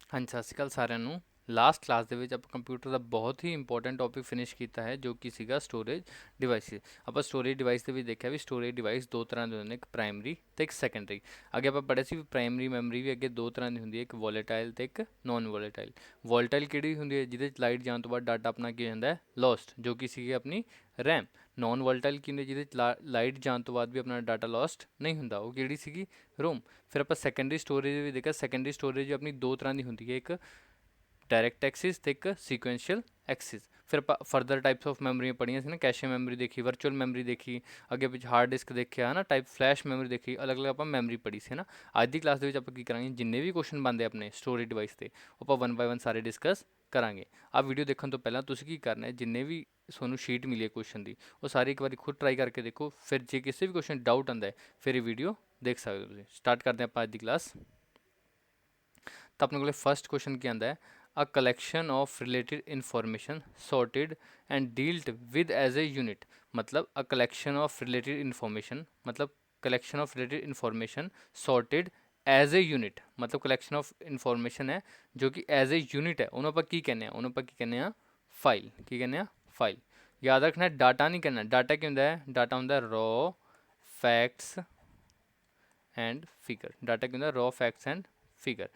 ਹਾਂਜੀ, ਸਤਿ ਸ਼੍ਰੀ ਅਕਾਲ ਸਾਰਿਆਂ ਨੂੰ। ਲਾਸਟ ਕਲਾਸ ਦੇ ਵਿੱਚ ਆਪਾਂ ਕੰਪਿਊਟਰ ਦਾ ਬਹੁਤ ਹੀ ਇੰਪੋਰਟੈਂਟ ਟੌਪਿਕ ਫਿਨਿਸ਼ ਕੀਤਾ ਹੈ, ਜੋ ਕਿ ਸੀਗਾ ਸਟੋਰੇਜ ਡਿਵਾਈਸਿਸ। ਆਪਾਂ ਸਟੋਰੇਜ ਡਿਵਾਈਸ ਦੇ ਵਿੱਚ ਦੇਖਿਆ ਵੀ ਸਟੋਰੇਜ ਡਿਵਾਈਸ ਦੋ ਤਰ੍ਹਾਂ ਦੇ ਹੁੰਦੇ ਨੇ, ਇੱਕ ਪ੍ਰਾਇਮਰੀ ਤੇ ਇੱਕ ਸੈਕੰਡਰੀ। ਅੱਗੇ ਆਪਾਂ ਪੜ੍ਹਿਆ ਸੀ ਵੀ ਪ੍ਰਾਇਮਰੀ ਮੈਮਰੀ ਵੀ ਅੱਗੇ ਦੋ ਤਰ੍ਹਾਂ ਦੀ ਹੁੰਦੀ ਹੈ, ਇੱਕ ਵੋਲੇਟਾਈਲ ਤੇ ਇੱਕ ਨਾਨ ਵੋਲੇਟਾਈਲ। ਵੋਲੇਟਾਈਲ ਕਿਹੜੀ ਹੁੰਦੀ ਹੈ? ਜਿਹਦੇ 'ਚ ਲਾਈਟ ਜਾਣ ਤੋਂ ਬਾਅਦ ਡਾਟਾ ਆਪਣਾ ਕੀ ਹੋ ਜਾਂਦਾ ਹੈ? ਲੋਸਟ, ਜੋ ਕਿ ਸੀਗੀ ਆਪਣੀ ਰੈਮ। ਨਾਨ ਵੋਲੇਟਾਈਲ ਕੀ ਹੁੰਦੀ? ਜਿਹਦੇ 'ਚ ਲਾਈਟ ਜਾਣ ਤੋਂ ਬਾਅਦ ਵੀ ਆਪਣਾ ਡਾਟਾ ਲੋਸਟ ਨਹੀਂ ਹੁੰਦਾ, ਉਹ ਕਿਹੜੀ ਸੀਗੀ? ਰੋਮ। ਫਿਰ ਆਪਾਂ ਸੈਕੰਡਰੀ ਸਟੋਰੇਜ ਵੀ ਦੇਖਿਆ। ਸੈਕੰਡਰੀ ਸਟੋਰੇਜ ਆਪਣੀ ਦੋ ਤਰ੍ਹਾਂ ਦੀ ਹੁੰਦੀ ਹੈ, ਇੱਕ ਡਾਇਰੈਕਟ ਐਕਸਿਸ ਤੇ ਇੱਕ ਸੀਕੁਐਂਸ਼ੀਅਲ ਐਕਸਿਸ। ਫਿਰ ਆਪਾਂ ਫਰਦਰ ਟਾਈਪਸ ਆਫ ਮੈਮਰੀਆਂ ਪੜ੍ਹੀਆਂ ਸੀ ਨਾ, ਕੈਸ਼ੇ ਮੈਮਰੀ ਦੇਖੀ, ਵਰਚੁਅਲ ਮੈਮਰੀ ਦੇਖੀ, ਅੱਗੇ ਪਿੱਛੇ ਹਾਰਡ ਡਿਸਕ ਦੇਖਿਆ ਹੈ ਨਾ, ਟਾਈਪ ਫਲੈਸ਼ ਮੈਮਰੀ ਦੇਖੀ, ਅਲੱਗ ਅਲੱਗ ਆਪਾਂ ਮੈਮਰੀ ਪੜ੍ਹੀ ਸੀ ਨਾ। ਅੱਜ ਦੀ ਕਲਾਸ ਦੇ ਵਿੱਚ ਆਪਾਂ ਕੀ ਕਰਾਂਗੇ, ਜਿੰਨੇ ਵੀ ਕੁਐਸਚਨ ਬਣਦੇ ਆਪਣੇ ਸਟੋਰੇਜ ਡਿਵਾਈਸ ਤੇ ਆਪਾਂ 1 ਬਾਏ 1 ਸਾਰੇ ਡਿਸਕਸ ਕਰਾਂਗੇ। ਆਹ ਵੀਡੀਓ ਦੇਖਣ ਤੋਂ ਪਹਿਲਾਂ ਤੁਸੀਂ ਕੀ ਕਰਨਾ ਹੈ, ਜਿੰਨੇ ਵੀ ਤੁਹਾਨੂੰ ਸ਼ੀਟ ਮਿਲੀ ਹੈ ਕੁਐਸਚਨ ਦੀ, ਉਹ ਸਾਰੀ ਇੱਕ ਵਾਰੀ ਖੁਦ ਟਰਾਈ ਕਰਕੇ ਦੇਖੋ। ਫਿਰ ਜੇ ਕਿਸੇ ਵੀ ਕੁਐਸਚਨ ਡਾਊਟ ਆਉਂਦਾ ਹੈ, ਫਿਰ ਇਹ ਵੀਡੀਓ ਦੇਖ ਸਕਦੇ ਹੋ ਤੁਸੀਂ। ਸਟਾਰਟ ਕਰਦੇ ਹਾਂ ਆਪਾਂ ਅੱਜ ਦੀ ਕਲਾਸ। ਤਾਂ ਆਪਣੇ ਕੋਲ ਫਸਟ ਕੁਐਸਚਨ ਕੀ ਆਉਂਦਾ ਹੈ? A collection of related information sorted and dealt with as a unit। मतलब a collection of related information, मतलब collection of related information sorted as a unit। मतलब collection of information है जो कि as a unit है, ਉਹਨੂੰ ਆਪਾਂ ਕੀ ਕਹਿੰਦੇ ਆ? ਉਹਨੂੰ ਆਪਾਂ ਕੀ ਕਹਿੰਦੇ ਆ? ਫਾਈਲ। ਕੀ ਕਹਿੰਦੇ ਆ? ਫਾਈਲ। ਯਾਦ ਰੱਖਣਾ, ਡਾਟਾ ਨਹੀਂ ਕਹਿਣਾ। ਡਾਟਾ ਕੀ ਹੁੰਦਾ ਹੈ? ਡਾਟਾ ਹੁੰਦਾ raw facts and figure. Data ਕੀ ਹੁੰਦਾ? Raw facts and figure.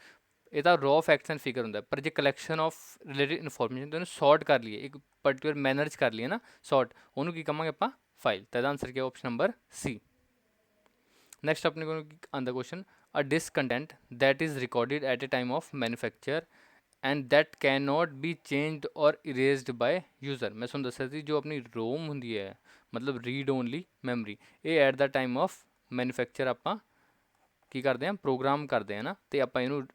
ਇਹਦਾ ਰॉ ਫੈਕਟਸ ਐਂਡ ਫਿਗਰ ਹੁੰਦਾ। ਪਰ ਜੇ ਕਲੈਕਸ਼ਨ ਆਫ ਰਿਲੇਟਿਡ ਇਨਫੋਰਮੇਸ਼ਨ ਤੁਹਾਨੂੰ ਸੌਰਟ ਕਰ ਲਈਏ, ਇੱਕ ਪਰਟੀਕੁਲਰ ਮੈਨਰ 'ਚ ਕਰ ਲਈਏ ਨਾ ਸੌਰਟ, ਉਹਨੂੰ ਕੀ ਕਹਾਂਗੇ ਆਪਾਂ? ਫਾਈਲ। ਤਾਂ ਇਹਦਾ ਆਨਸਰ ਕੀ ਹੈ? ਆਪਸ਼ਨ ਨੰਬਰ ਸੀ। ਨੈਕਸਟ ਆਪਣੇ ਕੋਲ ਆਉਂਦਾ question, a disk content that is recorded at a time of manufacture and that cannot be changed or erased by user। ਮੈਂ ਤੁਹਾਨੂੰ ਦੱਸਿਆ ਸੀ ਜੋ ਆਪਣੀ ਰੋਮ ਹੁੰਦੀ ਹੈ, ਮਤਲਬ ਰੀਡ ਓਨਲੀ ਮੈਮਰੀ, ਇਹ at the time of manufacture ਆਪਾਂ ਕੀ ਕਰਦੇ ਹਾਂ? ਪ੍ਰੋਗਰਾਮ ਕਰਦੇ ਹਾਂ ਨਾ, ਅਤੇ ਆਪਾਂ ਇਹਨੂੰ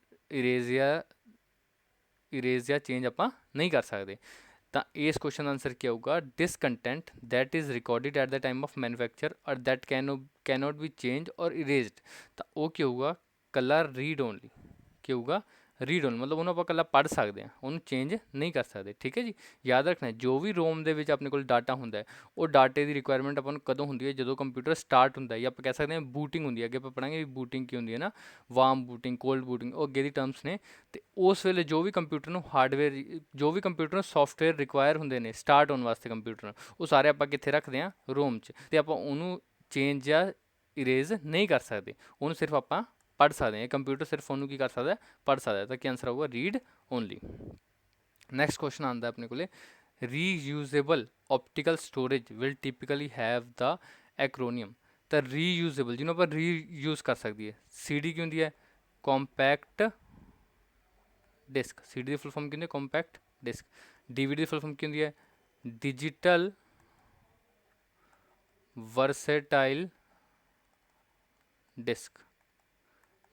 ਇਰੇਜ਼ ਜਾਂ ਚੇਂਜ ਆਪਾਂ ਨਹੀਂ ਕਰ ਸਕਦੇ। ਤਾਂ ਇਸ ਕੁਐਸਚਨ ਦਾ ਆਨਸਰ ਕੀ ਆਊਗਾ? Disc content that is recorded at the time of manufacture or that cannot be change or erased. ਤਾਂ ਉਹ ਕੀ ਹੋਊਗਾ? ਕੱਲਾ ਰੀਡ ਓਨਲੀ। ਕੀ ਹੋਊਗਾ? ਰੀਡ ਓਨਲੀ, ਮਤਲਬ ਉਹਨੂੰ ਆਪਾਂ ਕੱਲਾ ਪੜ੍ਹ ਸਕਦੇ ਹਾਂ, ਉਹਨੂੰ ਚੇਂਜ ਨਹੀਂ ਕਰ ਸਕਦੇ। ਠੀਕ ਹੈ ਜੀ। ਯਾਦ ਰੱਖਣਾ, ਜੋ ਵੀ ਰੋਮ ਦੇ ਵਿੱਚ ਆਪਣੇ ਕੋਲ ਡਾਟਾ ਹੁੰਦਾ ਹੈ, ਉਹ ਡਾਟੇ ਦੀ ਰਿਕੁਆਇਰਮੈਂਟ ਆਪਾਂ ਨੂੰ ਕਦੋਂ ਹੁੰਦੀ ਹੈ? ਜਦੋਂ ਕੰਪਿਊਟਰ ਸਟਾਰਟ ਹੁੰਦਾ ਹੈ, ਜਾਂ ਆਪਾਂ ਕਹਿ ਸਕਦੇ ਹਾਂ ਬੂਟਿੰਗ ਹੁੰਦੀ ਹੈ। ਅੱਗੇ ਆਪਾਂ ਪੜ੍ਹਾਂਗੇ ਵੀ ਬੂਟਿੰਗ ਕੀ ਹੁੰਦੀ ਹੈ ਨਾ, ਵਾਰਮ ਬੂਟਿੰਗ, ਕੋਲਡ ਬੂਟਿੰਗ, ਉਹ ਅੱਗੇ ਦੀ ਟਰਮਸ ਨੇ। ਅਤੇ ਉਸ ਵੇਲੇ ਜੋ ਵੀ ਕੰਪਿਊਟਰ ਨੂੰ ਹਾਰਡਵੇਅਰ, ਜੋ ਵੀ ਕੰਪਿਊਟਰ ਨੂੰ ਸੌਫਟਵੇਅਰ ਰਿਕੁਆਇਰ ਹੁੰਦੇ ਨੇ ਸਟਾਰਟ ਹੋਣ ਵਾਸਤੇ ਕੰਪਿਊਟਰ ਨੂੰ, ਉਹ ਸਾਰੇ ਆਪਾਂ ਕਿੱਥੇ ਰੱਖਦੇ ਹਾਂ? ਰੋਮ 'ਚ। ਅਤੇ ਆਪਾਂ ਉਹਨੂੰ ਚੇਂਜ ਜਾਂ ਇਰੇਜ਼ ਨਹੀਂ ਕਰ ਸਕਦੇ, ਉਹਨੂੰ ਸਿਰਫ ਆਪਾਂ ਪੜ੍ਹ ਸਕਦੇ ਹਾਂ। ਕੰਪਿਊਟਰ ਸਿਰਫ ਉਹਨੂੰ ਕੀ ਕਰ ਸਕਦਾ? ਪੜ੍ਹ ਸਕਦਾ। ਤਾਂ ਕੀ ਆਨਸਰ ਆਊਗਾ? Read only. ਨੈਕਸਟ ਕੁਐਸਚਨ ਆਉਂਦਾ ਆਪਣੇ ਕੋਲੇ, reusable optical storage will typically have the acronym. ਤਾਂ ਰੀਯੂਜ਼ੇਬਲ, ਜਿਹਨੂੰ ਆਪਾਂ ਰੀਯੂਜ਼ ਕਰ ਸਕਦੀ ਹੈ। ਸੀ ਡੀ ਕੀ ਹੁੰਦੀ ਹੈ? Compact disc. ਸੀ ਡੀ ਦੀ ਫੁੱਲ ਫਾਰਮ ਕੀ ਹੁੰਦੀ ਹੈ? Compact disc. D V D ਦੀ ਫੁੱਲ ਫਾਰਮ ਕੀ ਹੁੰਦੀ ਹੈ? Digital versatile disc.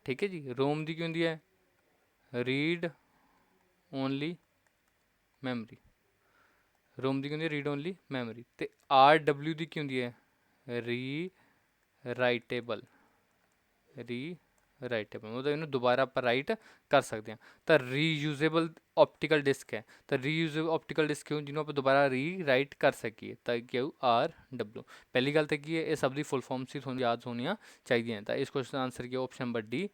ਠੀਕ ਹੈ ਜੀ। ਰੋਮ ਦੀ ਕੀ ਹੁੰਦੀ ਹੈ? Read only memory. ਰੋਮ ਦੀ ਕੀ ਹੁੰਦੀ ਹੈ? Read only memory. ਅਤੇ ਆਰ ਡਬਲਿਊ ਦੀ ਕੀ ਹੁੰਦੀ ਹੈ? ਰੀ ਰਾਈਟੇਬਲ। ਮਤਲਬ ਇਹਨੂੰ ਦੁਬਾਰਾ ਆਪਾਂ ਰਾਈਟ ਕਰ ਸਕਦੇ ਹਾਂ। ਤਾਂ ਰੀਯੂਜ਼ੇਬਲ ਆਪਟੀਕਲ ਡਿਸਕ ਹੈ। ਤਾਂ ਰੀਯੂਜ਼ੇਬਲ ਆਪਟੀਕਲ ਡਿਸਕ ਕਿਉਂ? ਜਿਹਨੂੰ ਆਪਾਂ ਦੁਬਾਰਾ ਰੀਰਾਈਟ ਕਰ ਸਕੀਏ। ਤਾਂ ਕੀ ਆਊ? R W. ਪਹਿਲੀ ਗੱਲ ਤਾਂ ਕੀ ਹੈ, ਇਹ ਸਭ ਦੀ ਫੁੱਲ ਫਾਰਮ ਸੀ, ਤੁਹਾਨੂੰ ਯਾਦ ਹੋਣੀਆਂ ਚਾਹੀਦੀਆਂ। ਤਾਂ ਇਸ ਕੁਐਸਚਨ ਦਾ ਆਨਸਰ ਕੀ ਹੈ? Option number D,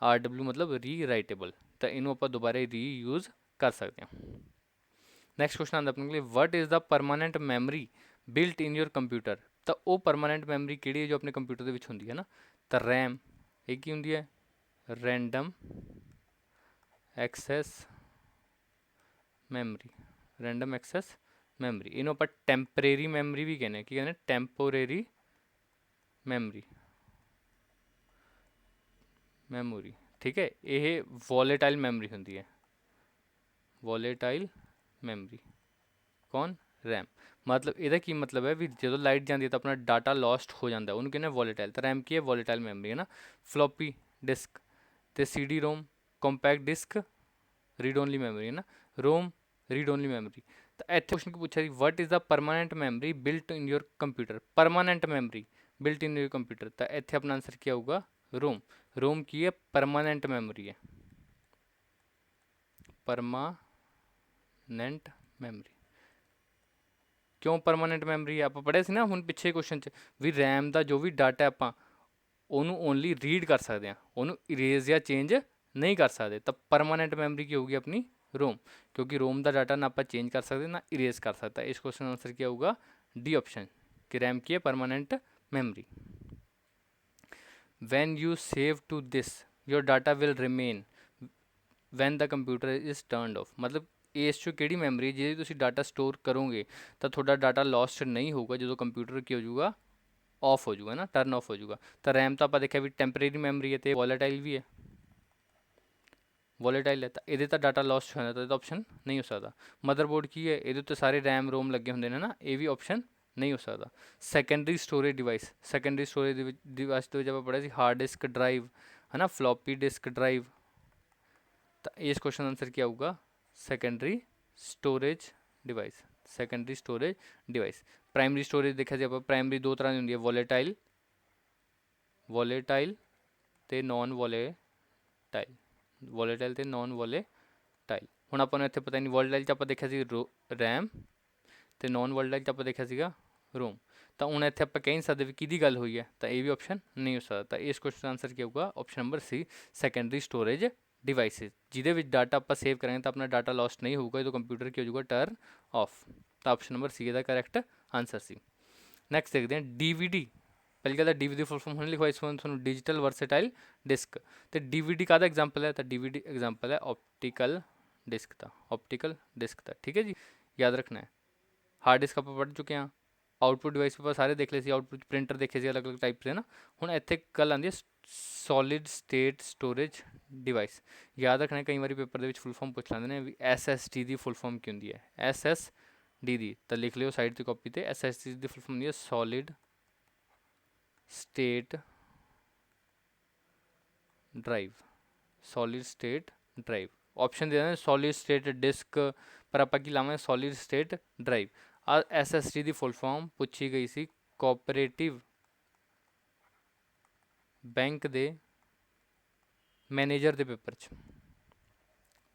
R W ਮਤਲਬ ਰੀਰਾਈਟੇਬਲ। ਤਾਂ ਇਹਨੂੰ ਆਪਾਂ ਦੁਬਾਰਾ ਰੀਯੂਜ਼ ਕਰ ਸਕਦੇ ਹਾਂ। ਨੈਕਸਟ ਕੁਐਸਚਨ ਆਉਂਦਾ ਆਪਣੇ ਕੋਲ, what is the permanent memory built in your computer. ਤਾਂ ਉਹ ਪਰਮਾਨੈਂਟ ਮੈਮਰੀ ਕਿਹੜੀ ਹੈ ਜੋ ਆਪਣੇ ਕੰਪਿਊਟਰ ਦੇ ਵਿੱਚ ਹੁੰਦੀ ਹੈ ਨਾ? ਤਾਂ ਰੈਮ। ਇਹ ਕੀ ਹੁੰਦੀ ਹੈ? Random access memory. Random access memory, ਇਹਨੂੰ ਆਪਾਂ ਟੈਂਪਰੇਰੀ ਮੈਮਰੀ ਵੀ ਕਹਿੰਦੇ ਹਾਂ। ਕੀ ਕਹਿੰਦੇ? Temporary memory. ਠੀਕ ਹੈ। ਇਹ ਵੋਲੇਟਾਈਲ ਮੈਮਰੀ ਹੁੰਦੀ ਹੈ। ਵੋਲੇਟਾਈਲ ਮੈਮਰੀ ਕੌਣ? ਰੈਮ। ਮਤਲਬ ਇਹਦਾ ਕੀ ਮਤਲਬ ਹੈ ਵੀ ਜਦੋਂ ਲਾਈਟ ਜਾਂਦੀ ਹੈ ਤਾਂ ਆਪਣਾ ਡਾਟਾ ਲੋਸਟ ਹੋ ਜਾਂਦਾ, ਉਹਨੂੰ ਕਹਿੰਦੇ ਵੋਲੇਟਾਈਲ। ਤਾਂ ਰੈਮ ਕੀ ਹੈ? ਵੋਲੇਟਾਈਲ ਮੈਮਰੀ ਹੈ ਨਾ। ਫਲੋਪੀ ਡਿਸਕ ਅਤੇ C D ROM, compact disc read only memory ਹੈ ਨਾ। ROM read only memory. ਤਾਂ ਇੱਥੇ ਕੁਐਸਚਨ ਕੀ ਪੁੱਛਿਆ ਸੀ, what is the permanent memory built in your computer. Permanent memory built in your computer. ਤਾਂ ਇੱਥੇ ਆਪਣਾ ਆਨਸਰ ਕੀ ਆਊਗਾ? ਰੋਮ। ਰੋਮ ਕੀ ਹੈ? ਪਰਮਾਨੈਂਟ ਮੈਮਰੀ ਹੈ। Permanent memory. ਕਿਉਂ ਪਰਮਾਨੈਂਟ ਮੈਮਰੀ ਹੈ? ਆਪਾਂ ਪੜ੍ਹਿਆ ਸੀ ਨਾ ਹੁਣ ਪਿੱਛੇ ਕੁਐਸਚਨ 'ਚ ਵੀ ਰੈਮ ਦਾ ਜੋ ਵੀ ਡਾਟਾ ਆਪਾਂ ਉਹਨੂੰ ਓਨਲੀ ਰੀਡ ਕਰ ਸਕਦੇ ਹਾਂ, ਉਹਨੂੰ ਇਰੇਜ਼ ਜਾਂ ਚੇਂਜ नहीं कर सकते, तब परमानेंट मैमरी की होगी अपनी रोम, क्योंकि रोम का डाटा ना आप चेंज कर सकते ना इरेज कर सकता। इस क्वेश्चन आंसर क्या होगा, डी ऑप्शन, कि रैम की है permanent memory. When you save to this your data will remain when the computer is turned off, ਮਤਲਬ ਇਸ 'ਚੋਂ ਕਿਹੜੀ ਮੈਮਰੀ ਜਿਹਦੀ ਤੁਸੀਂ ਡਾਟਾ ਸਟੋਰ ਕਰੋਗੇ ਤਾਂ ਤੁਹਾਡਾ ਡਾਟਾ ਲੋਸਟ ਨਹੀਂ ਹੋਊਗਾ ਜਦੋਂ ਕੰਪਿਊਟਰ ਕੀ ਹੋ ਜਾਊਗਾ, ਆਫ ਹੋ ਜਾਊਗਾ ਨਾ, ਟਰਨ ਆਫ ਹੋ ਜਾਊਗਾ। ਤਾਂ ਰੈਮ ਤਾਂ ਆਪਾਂ ਦੇਖਿਆ ਵੀ ਟੈਂਪਰੇਰੀ ਮੈਮਰੀ ਹੈ ਅਤੇ ਵੋਲੇਟਾਈਲ ਵੀ ਹੈ, ਵੋਲੇਟਾਈਲ ਹੈ ਤਾਂ ਇਹਦੇ ਤਾਂ ਡਾਟਾ ਲੋਸਟ ਹੋ ਜਾਂਦਾ, ਤਾਂ ਇਹਦਾ ਆਪਸ਼ਨ ਨਹੀਂ ਹੋ ਸਕਦਾ। ਮਦਰਬੋਰਡ ਕੀ ਹੈ, ਇਹਦੇ ਉੱਤੇ ਸਾਰੇ ਰੈਮ ਰੋਮ ਲੱਗੇ ਹੁੰਦੇ ਨੇ ਨਾ, ਇਹ ਵੀ ਆਪਸ਼ਨ ਨਹੀਂ ਹੋ ਸਕਦਾ। Secondary storage device, secondary storage ਦੇ ਵਿੱਚ ਡਿਵਾਈਸ ਦੇ ਵਿੱਚ ਆਪਾਂ ਪੜ੍ਹਿਆ ਸੀ ਹਾਰਡ ਡਿਸਕ ਡਰਾਈਵ ਹੈ ਨਾ, ਫਲੋਪੀ ਡਿਸਕ ਡਰਾਈਵ। ਤਾਂ ਇਸ ਕੁਐਸਚਨ ਆਨਸਰ ਕੀ ਆਊਗਾ, secondary storage device, secondary storage device. Primary storage ਦੇਖਿਆ ਜੀ ਆਪਾਂ, ਪ੍ਰਾਇਮਰੀ ਦੋ ਤਰ੍ਹਾਂ ਦੀ ਹੁੰਦੀ ਹੈ, ਵੋਲੇਟਾਈਲ, ਵੋਲੇਟਾਈਲ ਅਤੇ ਨੋਨ ਵੋਲੇਟਾਈਲ, ਵੋਲੇਟਾਈਲ ਅਤੇ ਨੋਨ ਵੋਲੇਟਾਈਲ। ਹੁਣ ਆਪਾਂ ਨੂੰ ਇੱਥੇ ਪਤਾ ਨਹੀਂ, ਵੋਲੇਟਾਈਲ 'ਚ ਆਪਾਂ ਦੇਖਿਆ ਸੀ ਰੈਮ ਅਤੇ ਨੋਨ ਵੋਲੇਟਾਈਲ 'ਚ ਆਪਾਂ ਦੇਖਿਆ ਸੀਗਾ ਰੋਮ। ਤਾਂ ਹੁਣ ਇੱਥੇ ਆਪਾਂ ਕਹਿ ਨਹੀਂ ਸਕਦੇ ਵੀ ਕਿਹਦੀ ਗੱਲ ਹੋਈ ਹੈ, ਤਾਂ ਇਹ ਵੀ ਆਪਸ਼ਨ ਨਹੀਂ ਹੋ ਸਕਦਾ। ਤਾਂ ਇਸ ਕੁਐਸਚਨ ਆਨਸਰ ਕੀ ਹੋਊਗਾ, ਆਪਸ਼ਨ ਨੰਬਰ ਸੀ, ਸੈਕੰਡਰੀ ਸਟੋਰੇਜ ਡਿਵਾਈਸਿਸ, ਜਿਹਦੇ ਵਿੱਚ ਡਾਟਾ ਆਪਾਂ ਸੇਵ ਕਰਾਂਗੇ ਤਾਂ ਆਪਣਾ ਡਾਟਾ ਲੋਸਟ ਨਹੀਂ ਹੋਊਗਾ ਜਦੋਂ ਕੰਪਿਊਟਰ ਕੀ ਹੋ ਜਾਊਗਾ, ਟਰਨ ਆਫ। ਤਾਂ ਆਪਸ਼ਨ ਨੰਬਰ ਸੀ ਇਹਦਾ ਕਰੈਕਟ ਆਨਸਰ ਸੀ। ਨੈਕਸਟ ਦੇਖਦੇ ਹਾਂ DVD। ਪਹਿਲੀ ਗੱਲ ਤਾਂ DVD ਦੀ ਫੁੱਲ ਫਾਰਮ ਹੁਣੇ ਲਿਖਵਾਈ, ਇਸ ਵਾਰ ਤੁਹਾਨੂੰ ਡਿਜੀਟਲ ਵਰਸੇਟਾਈਲ ਡਿਸਕ। ਅਤੇ DVD ਕਾਹਦਾ ਐਗਜ਼ਾਮਪਲ ਹੈ, ਤਾਂ DVD ਐਗਜ਼ਾਮਪਲ ਹੈ ਆਪਟੀਕਲ ਡਿਸਕ ਦਾ, ਆਪਟੀਕਲ ਡਿਸਕ ਦਾ, ਠੀਕ ਹੈ ਜੀ, ਯਾਦ ਰੱਖਣਾ ਹੈ। ਹਾਰਡ ਡਿਸਕ ਆਪਾਂ ਪੜ੍ਹ ਚੁੱਕੇ ਹਾਂ। ਆਊਟਪੁੱਟ ਡਿਵਾਈਸ ਆਪਾਂ ਸਾਰੇ ਦੇਖ ਲਏ ਸੀ, ਆਊਟਪੁੱਟ ਪ੍ਰਿੰਟਰ ਦੇਖੇ ਸੀ ਅਲੱਗ ਅਲੱਗ ਟਾਈਪ ਦੇ ਨਾ। ਹੁਣ ਇੱਥੇ ਗੱਲ ਆਉਂਦੀ ਹੈ ਸੋਲਿਡ ਸਟੇਟ ਸਟੋਰੇਜ ਡਿਵਾਈਸ। ਯਾਦ ਰੱਖਣਾ, ਕਈ ਵਾਰੀ ਪੇਪਰ ਦੇ ਵਿੱਚ ਫੁੱਲ ਫਾਰਮ ਪੁੱਛ ਲੈਂਦੇ ਨੇ ਵੀ SSD ਦੀ ਫੁੱਲ ਫਾਰਮ ਕੀ ਹੁੰਦੀ ਹੈ, SSD ਦੀ, ਤਾਂ ਲਿਖ ਲਿਓ ਸਾਈਡ 'ਤੇ ਕਾਪੀ 'ਤੇ। SSD ਦੀ ਫੁੱਲ ਫਾਰਮ ਹੁੰਦੀ ਹੈ solid state drive, solid state drive. Option ਦੇ ਦਿੰਦੇ ਸੋਲਿਡ ਸਟੇਟ ਡਿਸਕ, ਪਰ ਆਪਾਂ ਕੀ ਲਾਵਾਂਗੇ, ਸੋਲਿਡ ਸਟੇਟ ਡਰਾਈਵ। ਆ SSD ਦੀ ਫੁੱਲ ਫਾਰਮ ਪੁੱਛੀ ਗਈ ਸੀ ਕੋਆਪਰੇਟਿਵ ਬੈਂਕ ਦੇ ਮੈਨੇਜਰ ਦੇ ਪੇਪਰ 'ਚ,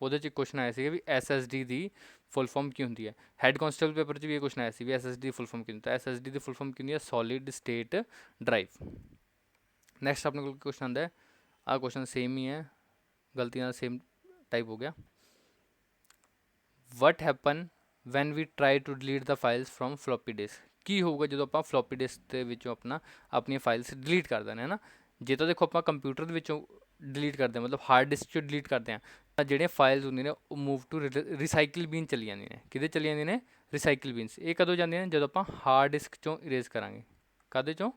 ਉਹਦੇ 'ਚ ਕੁਐਸਚਨ ਆਇਆ ਸੀਗਾ ਵੀ SSD ਦੀ ਫੁੱਲ ਫਾਰਮ ਕੀ ਹੁੰਦੀ ਹੈ। ਹੈਡ ਕਾਂਸਟੇਬਲ ਪੇਪਰ 'ਚ ਵੀ ਇਹ ਕੁਐਸਚਨ ਆਇਆ ਸੀ ਵੀ SSD ਦੀ ਫੁੱਲ ਫਾਰਮ ਕੀ ਹੁੰਦੀ ਹੈ। ਤਾਂ SSD ਦੀ ਫੁੱਲ ਫਾਰਮ ਕੀ ਹੁੰਦੀ ਹੈ, ਸੋਲਿਡ ਸਟੇਟ ਡਰਾਈਵ। ਨੈਕਸਟ ਆਪਣੇ ਕੋਲ ਕੁਐਸਚਨ ਆਉਂਦਾ ਹੈ, ਆਹ ਕੁਐਸਚਨ ਸੇਮ ਹੀ ਹੈ, ਗਲਤੀਆਂ ਸੇਮ ਟਾਈਪ ਹੋ ਗਿਆ। What happen when we try to delete the files from floppy disk. ਕੀ ਹੋਊਗਾ ਜਦੋਂ ਆਪਾਂ ਫਲੋਪੀ ਡਿਸਕ ਦੇ ਵਿੱਚੋਂ ਆਪਣੀਆਂ ਫਾਈਲਸ ਡਿਲੀਟ ਕਰ ਦਿੰਦੇ ਹਾਂ ਨਾ। ਜੇ ਤਾਂ ਦੇਖੋ ਆਪਾਂ ਕੰਪਿਊਟਰ ਦੇ ਵਿੱਚੋਂ ਡਿਲੀਟ ਕਰਦੇ ਹਾਂ, ਮਤਲਬ ਹਾਰਡ ਡਿਸਕ 'ਚੋਂ ਡਿਲੀਟ ਕਰਦੇ ਹਾਂ, ਤਾਂ ਜਿਹੜੀਆਂ ਫਾਈਲਸ ਹੁੰਦੀਆਂ ਨੇ ਉਹ ਮੂਵ ਟੂ ਰਿਸਾਈਕਲ ਬੀਨ ਚਲੀ ਜਾਂਦੀਆਂ ਨੇ। ਕਿਹਦੇ ਚਲੀ ਜਾਂਦੀਆਂ ਨੇ, ਰਿਸਾਈਕਲ ਬੀਨਸ। ਇਹ ਕਦੋਂ ਜਾਂਦੀਆਂ ਨੇ, ਜਦੋਂ ਆਪਾਂ ਹਾਰਡ ਡਿਸਕ 'ਚੋਂ ਇਰੇਜ਼ ਕਰਾਂਗੇ। ਕਾਹਦੇ 'ਚੋਂ,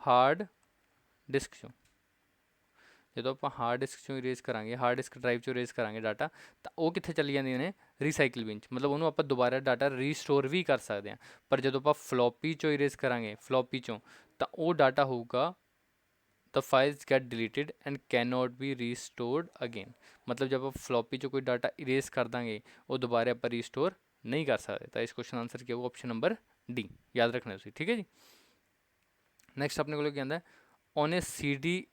ਹਾਰਡ ਡਿਸਕ 'ਚੋਂ। ਜਦੋਂ ਆਪਾਂ ਹਾਰਡ ਡਿਸਕ 'ਚੋਂ ਇਰੇਜ਼ ਕਰਾਂਗੇ, ਹਾਰਡ ਡਿਸਕ ਡਰਾਈਵ 'ਚੋਂ ਇਰੇਜ਼ ਕਰਾਂਗੇ ਡਾਟਾ, ਤਾਂ ਉਹ ਕਿੱਥੇ ਚਲੀ ਜਾਂਦੀਆਂ ਨੇ, ਰੀਸਾਈਕਲ ਬਿਨ 'ਚ। ਮਤਲਬ ਉਹਨੂੰ ਆਪਾਂ ਦੁਬਾਰਾ ਡਾਟਾ ਰੀਸਟੋਰ ਵੀ ਕਰ ਸਕਦੇ ਹਾਂ। ਪਰ ਜਦੋਂ ਆਪਾਂ ਫਲੋਪੀ 'ਚੋਂ ਇਰੇਜ਼ ਕਰਾਂਗੇ, ਫਲੋਪੀ 'ਚੋਂ, ਤਾਂ ਉਹ ਡਾਟਾ ਹੋਊਗਾ the files get deleted and cannot be restored again। ਮਤਲਬ ਜਦ ਆਪਾਂ ਫਲੋਪੀ 'ਚੋਂ ਕੋਈ ਡਾਟਾ ਇਰੇਜ਼ ਕਰ ਦਾਂਗੇ, ਉਹ ਦੁਬਾਰਾ ਆਪਾਂ ਰੀਸਟੋਰ ਨਹੀਂ ਕਰ ਸਕਦੇ। ਤਾਂ ਇਸ ਕੁਐਸਚਨ ਆਨਸਰ ਕੀ ਹੋਊਗਾ, ਆਪਸ਼ਨ ਨੰਬਰ ਡੀ, ਯਾਦ ਰੱਖਣਾ ਤੁਸੀਂ, ਠੀਕ ਹੈ ਜੀ। ਨੈਕਸਟ ਆਪਣੇ ਕੋਲ ਕੀ ਆਉਂਦਾ, ਔਨ ਏ CD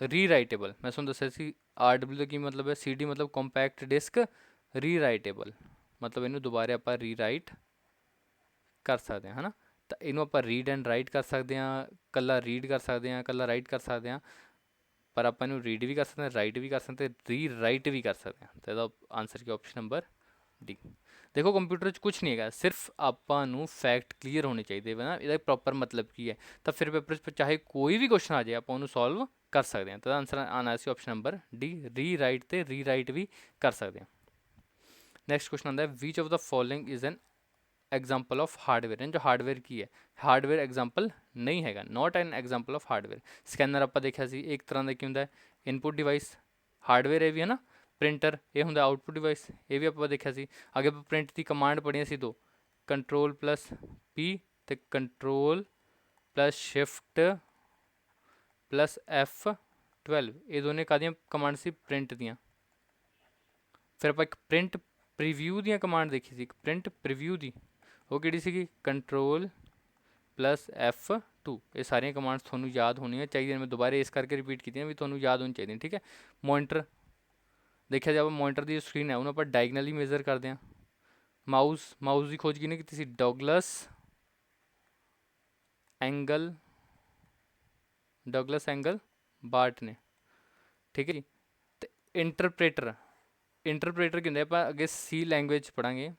ਰੀਰਾਈਟੇਬਲ। ਮੈਂ ਤੁਹਾਨੂੰ ਦੱਸਿਆ ਸੀ RW ਦਾ ਕੀ ਮਤਲਬ ਹੈ, CD ਮਤਲਬ ਕੰਪੈਕਟ ਡਿਸਕ, ਰੀਰਾਈਟੇਬਲ ਮਤਲਬ ਇਹਨੂੰ ਦੁਬਾਰਾ ਆਪਾਂ ਰੀਰਾਈਟ ਕਰ ਸਕਦੇ ਹਾਂ, ਹੈ ਨਾ। ਤਾਂ ਇਹਨੂੰ ਆਪਾਂ ਰੀਡ ਐਂਡ ਰਾਈਟ ਕਰ ਸਕਦੇ ਹਾਂ, ਇਕੱਲਾ ਰੀਡ ਕਰ ਸਕਦੇ ਹਾਂ, ਇਕੱਲਾ ਰਾਈਟ ਕਰ ਸਕਦੇ ਹਾਂ। ਪਰ ਆਪਾਂ ਇਹਨੂੰ ਰੀਡ ਵੀ ਕਰ ਸਕਦੇ ਹਾਂ, ਰਾਈਟ ਵੀ ਕਰ ਸਕਦੇ ਹਾਂ, ਰੀ ਰਾਈਟ ਵੀ ਕਰ ਸਕਦੇ ਹਾਂ। ਤਾਂ ਇਹਦਾ ਆਨਸਰ ਕੀ, ਆਪਸ਼ਨ ਨੰਬਰ ਡੀ। ਦੇਖੋ ਕੰਪਿਊਟਰ 'ਚ ਕੁਛ ਨਹੀਂ ਹੈਗਾ, ਸਿਰਫ ਆਪਾਂ ਨੂੰ ਫੈਕਟ ਕਲੀਅਰ ਹੋਣੇ ਚਾਹੀਦੇ ਵਾ ਨਾ, ਇਹਦਾ ਪ੍ਰੋਪਰ ਮਤਲਬ ਕੀ ਹੈ। ਤਾਂ ਫਿਰ ਪੇਪਰ 'ਚ ਚਾਹੇ ਕੋਈ ਵੀ ਕੁਐਸਚਨ ਆ ਜਾਏ, ਆਪਾਂ ਉਹਨੂੰ ਸੋਲਵ ਕਰ ਸਕਦੇ ਹਾਂ। ਤਾਂ ਆਨਸਰ ਆਉਣਾ ਸੀ ਆਪਸ਼ਨ ਨੰਬਰ ਡੀ, ਰੀ ਰਾਈਟ ਅਤੇ ਰੀ ਰਾਈਟ ਵੀ ਕਰ ਸਕਦੇ ਹਾਂ। ਨੈਕਸਟ ਕੁਐਸਚਨ ਆਉਂਦਾ, ਵਿਚ of the following is an example of hardware. जो हार्डवेयर की है, हार्डवेयर एग्जाम्पल नहीं है, not an example of hardware. Scanner आप देखा सी एक तरह का की होंगे इनपुट डिवाइस, हार्डवेयर ये भी है ना। प्रिंटर ये होंगे आउटपुट डिवाइस, ये भी आप देखा सी। आगे प्रिंट की कमांड पढ़िया सी, दो कंट्रोल प्लस P तो control plus shift plus F12, ये दोनों कादियाँ कमांड सी प्रिंट दियाँ। फिर आप एक प्रिंट प्रीव्यू दी कमांड देखी सी, प्रिंट प्रीव्यू दी, वो किहड़ी सीगी, कंट्रोल प्लस F2। ये सारिया कमांड्स थोनों याद होनी चाहिए, मैं दोबारा इस करके रिपीट की भी थोनों याद होनी चाहिए, ठीक है। मॉनिटर देखा जाए, मॉनिटर की जो स्क्रीन है उन्होंने आप डायगनली मेजर करते हैं। माउस, माउस की खोज किने की, डॉगलस एंगल बार्ट ने, ठीक है जी। ਇੰਟਰਪ੍ਰੇਟਰ ਇੰਟਰਪ੍ਰੇਟਰ ਕੀ ਹੁੰਦੇ ਆਪਾਂ ਅੱਗੇ ਸੀ ਲੈਂਗੁਏਜ ਪੜਾਂਗੇ,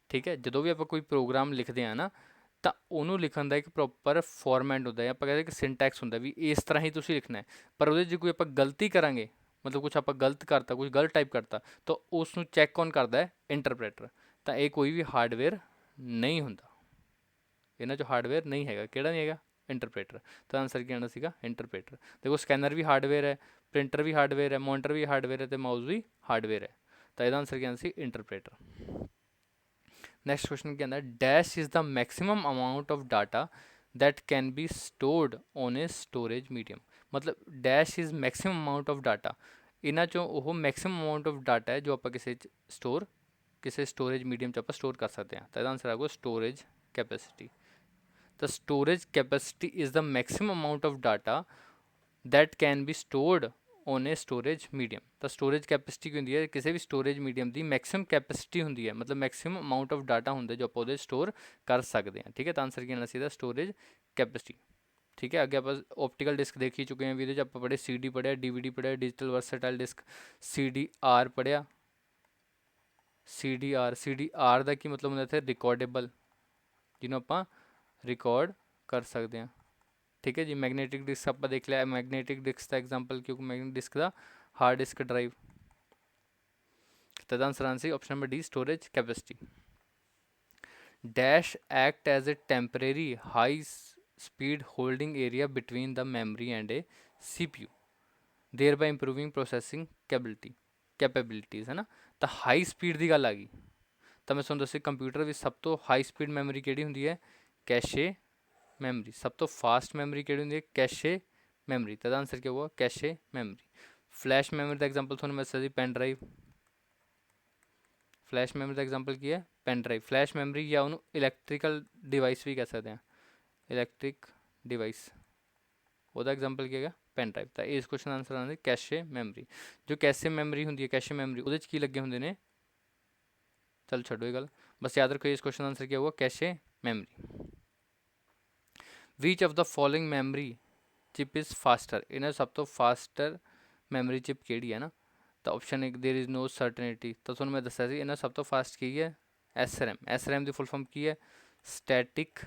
ਠੀਕ ਹੈ। ਜਦੋਂ ਵੀ ਆਪਾਂ ਕੋਈ ਪ੍ਰੋਗਰਾਮ ਲਿਖਦੇ ਹਾਂ ਨਾ, ਤਾਂ ਉਹਨੂੰ ਲਿਖਣ ਦਾ ਇੱਕ ਪ੍ਰੋਪਰ ਫਾਰਮੈਟ ਹੁੰਦਾ ਹੈ, ਆਪਾਂ ਕਹਿੰਦੇ ਕਿ ਸਿੰਟੈਕਸ ਹੁੰਦਾ ਵੀ ਇਸ ਤਰ੍ਹਾਂ ਹੀ ਤੁਸੀਂ ਲਿਖਣਾ ਹੈ। ਪਰ ਉਹਦੇ 'ਚ ਕੋਈ ਆਪਾਂ ਗਲਤੀ ਕਰਾਂਗੇ, ਮਤਲਬ ਕੁਛ ਆਪਾਂ ਗਲਤ ਕਰਤਾ, ਕੁਛ ਗਲਤ ਟਾਈਪ ਕਰਤਾ, ਤਾਂ ਉਸ ਨੂੰ ਚੈੱਕ ਕੌਣ ਕਰਦਾ ਹੈ? ਇੰਟਰਪ੍ਰੇਟਰ। ਤਾਂ ਇਹ ਕੋਈ ਵੀ ਹਾਰਡਵੇਅਰ ਨਹੀਂ ਹੁੰਦਾ, ਇਹਨਾਂ 'ਚ ਹਾਰਡਵੇਅਰ ਨਹੀਂ ਹੈਗਾ। ਕਿਹੜਾ ਨਹੀਂ ਹੈਗਾ? ਇੰਟਰਪ੍ਰੇਟਰ। ਤਾਂ ਆਨਸਰ ਕੀ ਆਉਣਾ ਸੀਗਾ? ਇੰਟਰਪ੍ਰੇਟਰ। ਦੇਖੋ ਸਕੈਨਰ ਵੀ ਹਾਰਡਵੇਅਰ ਹੈ, ਪ੍ਰਿੰਟਰ ਵੀ ਹਾਰਡਵੇਅਰ ਹੈ, ਮੋਨੀਟਰ ਵੀ ਹਾਰਡਵੇਅਰ ਹੈ, ਅਤੇ ਮਾਊਸ ਵੀ ਹਾਰਡਵੇਅਰ ਹੈ। ਤਾਂ ਇਹਦਾ ਆਨਸਰ ਕੀ ਆਉਣਾ ਸੀ? ਇੰਟਰਪ੍ਰੇਟਰ। ਨੈਕਸਟ ਕੁਐਸਚਨ ਕੀ ਆਉਂਦਾ? Dash is the maximum amount of data that can be stored on a storage medium। ਮਤਲਬ dash is maximum amount of data, ਇਹਨਾਂ ਚੋਂ ਉਹ ਮੈਕਸਿਮਮ ਅਮਾਊਂਟ ਆਫ ਡਾਟਾ ਹੈ ਜੋ ਆਪਾਂ ਕਿਸੇ 'ਚ ਸਟੋਰ, ਕਿਸੇ ਸਟੋਰੇਜ ਮੀਡੀਅਮ 'ਚ ਆਪਾਂ ਸਟੋਰ ਕਰ ਸਕਦੇ ਹਾਂ। ਤਾਂ ਇਹਦਾ ਆਨਸਰ ਆਊਗਾ ਸਟੋਰੇਜ ਕੈਪੈਸਿਟੀ। ਤਾਂ storage capacity is the maximum amount of data that can be stored on a storage medium। ਤਾਂ ਸਟੋਰੇਜ ਕੈਪੈਸਿਟੀ ਕੀ ਹੁੰਦੀ ਹੈ? ਕਿਸੇ ਵੀ ਸਟੋਰੇਜ ਮੀਡੀਅਮ ਦੀ ਮੈਕਸਿਮਮ ਕੈਪੈਸਿਟੀ ਹੁੰਦੀ ਹੈ, ਮਤਲਬ ਮੈਕਸਿਮਮ ਅਮਾਊਂਟ ਆਫ ਡਾਟਾ ਹੁੰਦਾ ਜੋ ਆਪਾਂ ਉਹਦੇ ਸਟੋਰ ਕਰ ਸਕਦੇ ਹਾਂ, ਠੀਕ ਹੈ। ਤਾਂ ਆਨਸਰ ਕੀ ਆਉਣਾ ਸੀ ਇਹਦਾ? ਸਟੋਰੇਜ ਕੈਪੈਸਿਟੀ, ਠੀਕ ਹੈ। ਅੱਗੇ ਆਪਾਂ ਓਪਟੀਕਲ ਡਿਸਕ ਦੇਖ ਹੀ ਚੁੱਕੇ ਹਾਂ, ਇਹਦੇ 'ਚ ਆਪਾਂ ਪੜ੍ਹੇ CD ਪੜ੍ਹਿਆ, DVD ਪੜ੍ਹਿਆ, ਡਿਜੀਟਲ ਵਰਸਟਾਈਲ ਡਿਸਕ, CDR ਪੜ੍ਹਿਆ। CDR ਦਾ ਕੀ ਮਤਲਬ ਹੁੰਦਾ? ਇੱਥੇ ਰਿਕਾਰਡੇਬਲ, ਜਿਹਨੂੰ ਆਪਾਂ ਰਿਕਾਰਡ ਕਰ ਸਕਦੇ ਹਾਂ, ਠੀਕ ਹੈ ਜੀ। ਮੈਗਨੇਟਿਕ ਡਿਸਕ ਆਪਾਂ ਦੇਖ ਲਿਆ, ਮੈਗਨੇਟਿਕ ਡਿਸਕ ਦਾ ਐਗਜ਼ਾਮਪਲ, ਕਿਉਂਕਿ ਮੈਗਨੇਟਿਕ ਡਿਸਕ ਦਾ ਹਾਰਡ ਡਿਸਕ ਡਰਾਈਵ। ਤਾਂ ਇਹਦਾ ਆਨਸਰ ਆਉਣਾ ਸੀ option number D, storage capacity. Dash act as a temporary high speed holding area between the memory and a CPU, thereby improving processing capabilities, ਹੈ ਨਾ। ਤਾਂ high speed ਦੀ ਗੱਲ ਆ ਗਈ, ਤਾਂ ਮੈਂ ਤੁਹਾਨੂੰ ਦੱਸਿਆ ਕੰਪਿਊਟਰ ਵਿੱਚ ਸਭ ਤੋਂ ਹਾਈ ਸਪੀਡ ਮੈਮਰੀ ਕਿਹੜੀ ਹੁੰਦੀ ਹੈ? ਕੈਸ਼ੇ ਮੈਮਰੀ। ਸਭ ਤੋਂ ਫਾਸਟ ਮੈਮਰੀ ਕਿਹੜੀ ਹੁੰਦੀ ਹੈ? ਕੈਸ਼ੇ ਮੈਮਰੀ। ਤਾਂ ਇਹਦਾ ਆਨਸਰ ਕੀ ਹੋਊਗਾ? Cache memory. ਫਲੈਸ਼ ਮੈਮਰੀ ਦਾ ਐਗਜ਼ਾਮਪਲ ਤੁਹਾਨੂੰ ਮੈਂ ਦੱਸਿਆ ਸੀ, ਪੈਨ ਡਰਾਈਵ। ਫਲੈਸ਼ ਮੈਮਰੀ ਦਾ ਐਗਜ਼ਾਮਪਲ ਕੀ ਹੈ? Pen drive. ਫਲੈਸ਼ ਮੈਮਰੀ ਜਾਂ ਉਹਨੂੰ ਇਲੈਕਟ੍ਰੀਕਲ ਡਿਵਾਈਸ ਵੀ ਕਹਿ ਸਕਦੇ ਹਾਂ, ਇਲੈਕਟ੍ਰਿਕ ਡਿਵਾਈਸ, ਉਹਦਾ ਐਗਜ਼ਾਮਪਲ ਕੀ ਹੈਗਾ? Pen drive. ਤਾਂ ਇਸ ਕੁਐਸਚਨ ਦਾ ਆਨਸਰ ਆਉਂਦਾ ਕੈਸ਼ੇ ਮੈਮਰੀ। ਜੋ ਕੈਸ਼ੇ ਮੈਮਰੀ ਹੁੰਦੀ ਹੈ, ਕੈਸ਼ੇ ਮੈਮਰੀ, ਉਹਦੇ 'ਚ ਕੀ ਲੱਗੇ ਹੁੰਦੇ ਨੇ? ਚਲ ਛੱਡੋ ਇਹ ਗੱਲ, ਬਸ ਯਾਦ ਰੱਖੋ ਇਸ ਕੁਐਸਚਨ ਦਾ ਆਨਸਰ ਕੀ ਹੋਊਗਾ? Cache memory. Which of the following memory chip is faster, ਇਹਨਾਂ ਸਭ ਤੋਂ ਫਾਸਟਰ ਮੈਮਰੀ ਚਿਪ ਕਿਹੜੀ ਹੈ ਨਾ। ਤਾਂ ਆਪਸ਼ਨ ਇੱਕ, ਦੇਰ ਇਜ਼ ਨੋ ਸਰਟਨਿਟੀ। ਤਾਂ ਤੁਹਾਨੂੰ ਮੈਂ ਦੱਸਿਆ ਸੀ ਇਹਨਾਂ ਸਭ ਤੋਂ ਫਾਸਟ ਕੀ ਹੈ? SRAM। SRAM ਦੀ ਫੁੱਲ ਫਾਰਮ ਕੀ ਹੈ? Static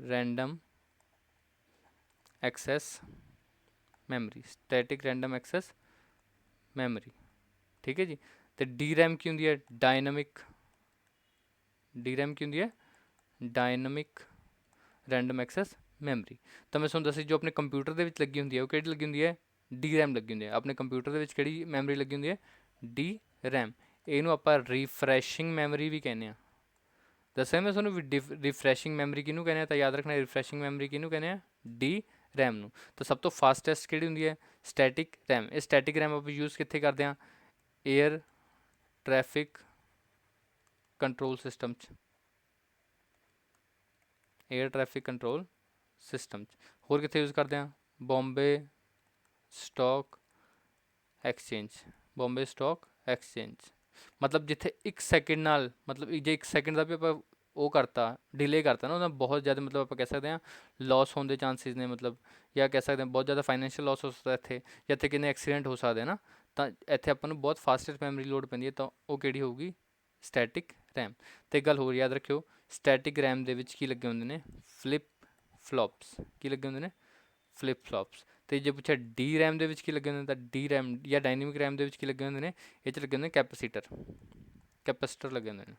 random access memory, static random access memory, ਠੀਕ ਹੈ ਜੀ। ਤੇ DRAM ਕੀ ਹੁੰਦੀ ਹੈ? ਡਾਇਨਾਮਿਕ, DRAM ਕੀ ਹੁੰਦੀ ਹੈ? Dynamic random access memory. ਤਾਂ ਮੈਂ ਤੁਹਾਨੂੰ ਦੱਸਿਆ ਜੋ ਆਪਣੇ ਕੰਪਿਊਟਰ ਦੇ ਵਿੱਚ ਲੱਗੀ ਹੁੰਦੀ ਹੈ ਉਹ ਕਿਹੜੀ ਲੱਗੀ ਹੁੰਦੀ ਹੈ? DRAM ਲੱਗੀ ਹੁੰਦੀ ਹੈ। ਆਪਣੇ ਕੰਪਿਊਟਰ ਦੇ ਵਿੱਚ ਕਿਹੜੀ ਮੈਮਰੀ ਲੱਗੀ ਹੁੰਦੀ ਹੈ? DRAM। ਇਹਨੂੰ ਆਪਾਂ ਰੀਫਰੈਸ਼ਿੰਗ ਮੈਮਰੀ ਵੀ ਕਹਿੰਦੇ ਹਾਂ। ਦੱਸਿਆ ਮੈਂ ਤੁਹਾਨੂੰ ਵੀ ਰਿਫਰੈਸ਼ਿੰਗ ਮੈਮਰੀ ਕਿਹਨੂੰ ਕਹਿੰਦੇ ਆ? ਤਾਂ ਯਾਦ ਰੱਖਣਾ ਰਿਫਰੈਸ਼ਿੰਗ ਮੈਮਰੀ ਕਿਹਨੂੰ ਕਹਿੰਦੇ ਆ? DRAM ਨੂੰ। ਤਾਂ ਸਭ ਤੋਂ ਫਾਸਟੈਸਟ ਕਿਹੜੀ ਹੁੰਦੀ ਹੈ? Static RAM. ਇਹ ਸਟੈਟਿਕ ਰੈਮ ਆਪਾਂ ਯੂਜ਼ ਕਿੱਥੇ ਕਰਦੇ ਹਾਂ? ਏਅਰ ਟ੍ਰੈਫਿਕ ਕੰਟਰੋਲ ਸਿਸਟਮ 'ਚ, ਏਅਰ ਟ੍ਰੈਫਿਕ ਕੰਟਰੋਲ ਸਿਸਟਮ 'ਚ। ਹੋਰ ਕਿੱਥੇ ਯੂਜ਼ ਕਰਦੇ ਹਾਂ? Bombay stock exchange, Bombay stock exchange. ਮਤਲਬ ਜਿੱਥੇ 1 ਸੈਕਿੰਡ ਨਾਲ, ਮਤਲਬ ਜੇ 1 ਸੈਕਿੰਡ ਦਾ ਵੀ ਆਪਾਂ ਉਹ ਕਰਤਾ, ਡਿਲੇ ਕਰਤਾ ਨਾ, ਉਹਦਾ ਬਹੁਤ ਜ਼ਿਆਦਾ ਮਤਲਬ ਆਪਾਂ ਕਹਿ ਸਕਦੇ ਹਾਂ ਲੋਸ ਹੋਣ ਦੇ ਚਾਂਸਿਸ ਨੇ, ਮਤਲਬ ਜਾਂ ਕਹਿ ਸਕਦੇ ਹਾਂ ਬਹੁਤ ਜ਼ਿਆਦਾ ਫਾਈਨੈਂਸ਼ੀਅਲ ਲੋਸ ਹੋ ਸਕਦਾ ਇੱਥੇ, ਜਾਂ ਇੱਥੇ ਕਿੰਨੇ ਐਕਸੀਡੈਂਟ ਹੋ ਸਕਦੇ ਨਾ। ਤਾਂ ਇੱਥੇ ਆਪਾਂ ਨੂੰ ਬਹੁਤ ਫਾਸਟੈਸਟ ਮੈਮਰੀ ਲੋਡ ਪੈਂਦੀ ਹੈ, ਤਾਂ ਉਹ ਕਿਹੜੀ ਹੋਊਗੀ? Static RAM. ਅਤੇ ਇੱਕ ਗੱਲ ਹੋਰ ਯਾਦ ਰੱਖਿਓ, ਸਟੈਟਿਕ ਰੈਮ ਦੇ ਵਿੱਚ ਕੀ ਲੱਗੇ ਹੁੰਦੇ ਨੇ? ਫਲਿਪ ਫਲੋਪਸ। ਕੀ ਲੱਗੇ ਹੁੰਦੇ ਨੇ? ਫਲਿਪ ਫਲੋਪਸ। ਅਤੇ ਜੇ ਪੁੱਛਿਆ DRAM ਦੇ ਵਿੱਚ ਕੀ ਲੱਗੇ ਹੁੰਦੇ ਨੇ, ਤਾਂ DRAM ਜਾਂ ਡਾਇਨਾਮਿਕ ਰੈਮ ਦੇ ਵਿੱਚ ਕੀ ਲੱਗੇ ਹੁੰਦੇ ਨੇ? ਇਹ 'ਚ ਲੱਗੇ ਹੁੰਦੇ ਨੇ ਕੈਪੈਸਿਟਰ ਲੱਗੇ ਹੁੰਦੇ ਨੇ,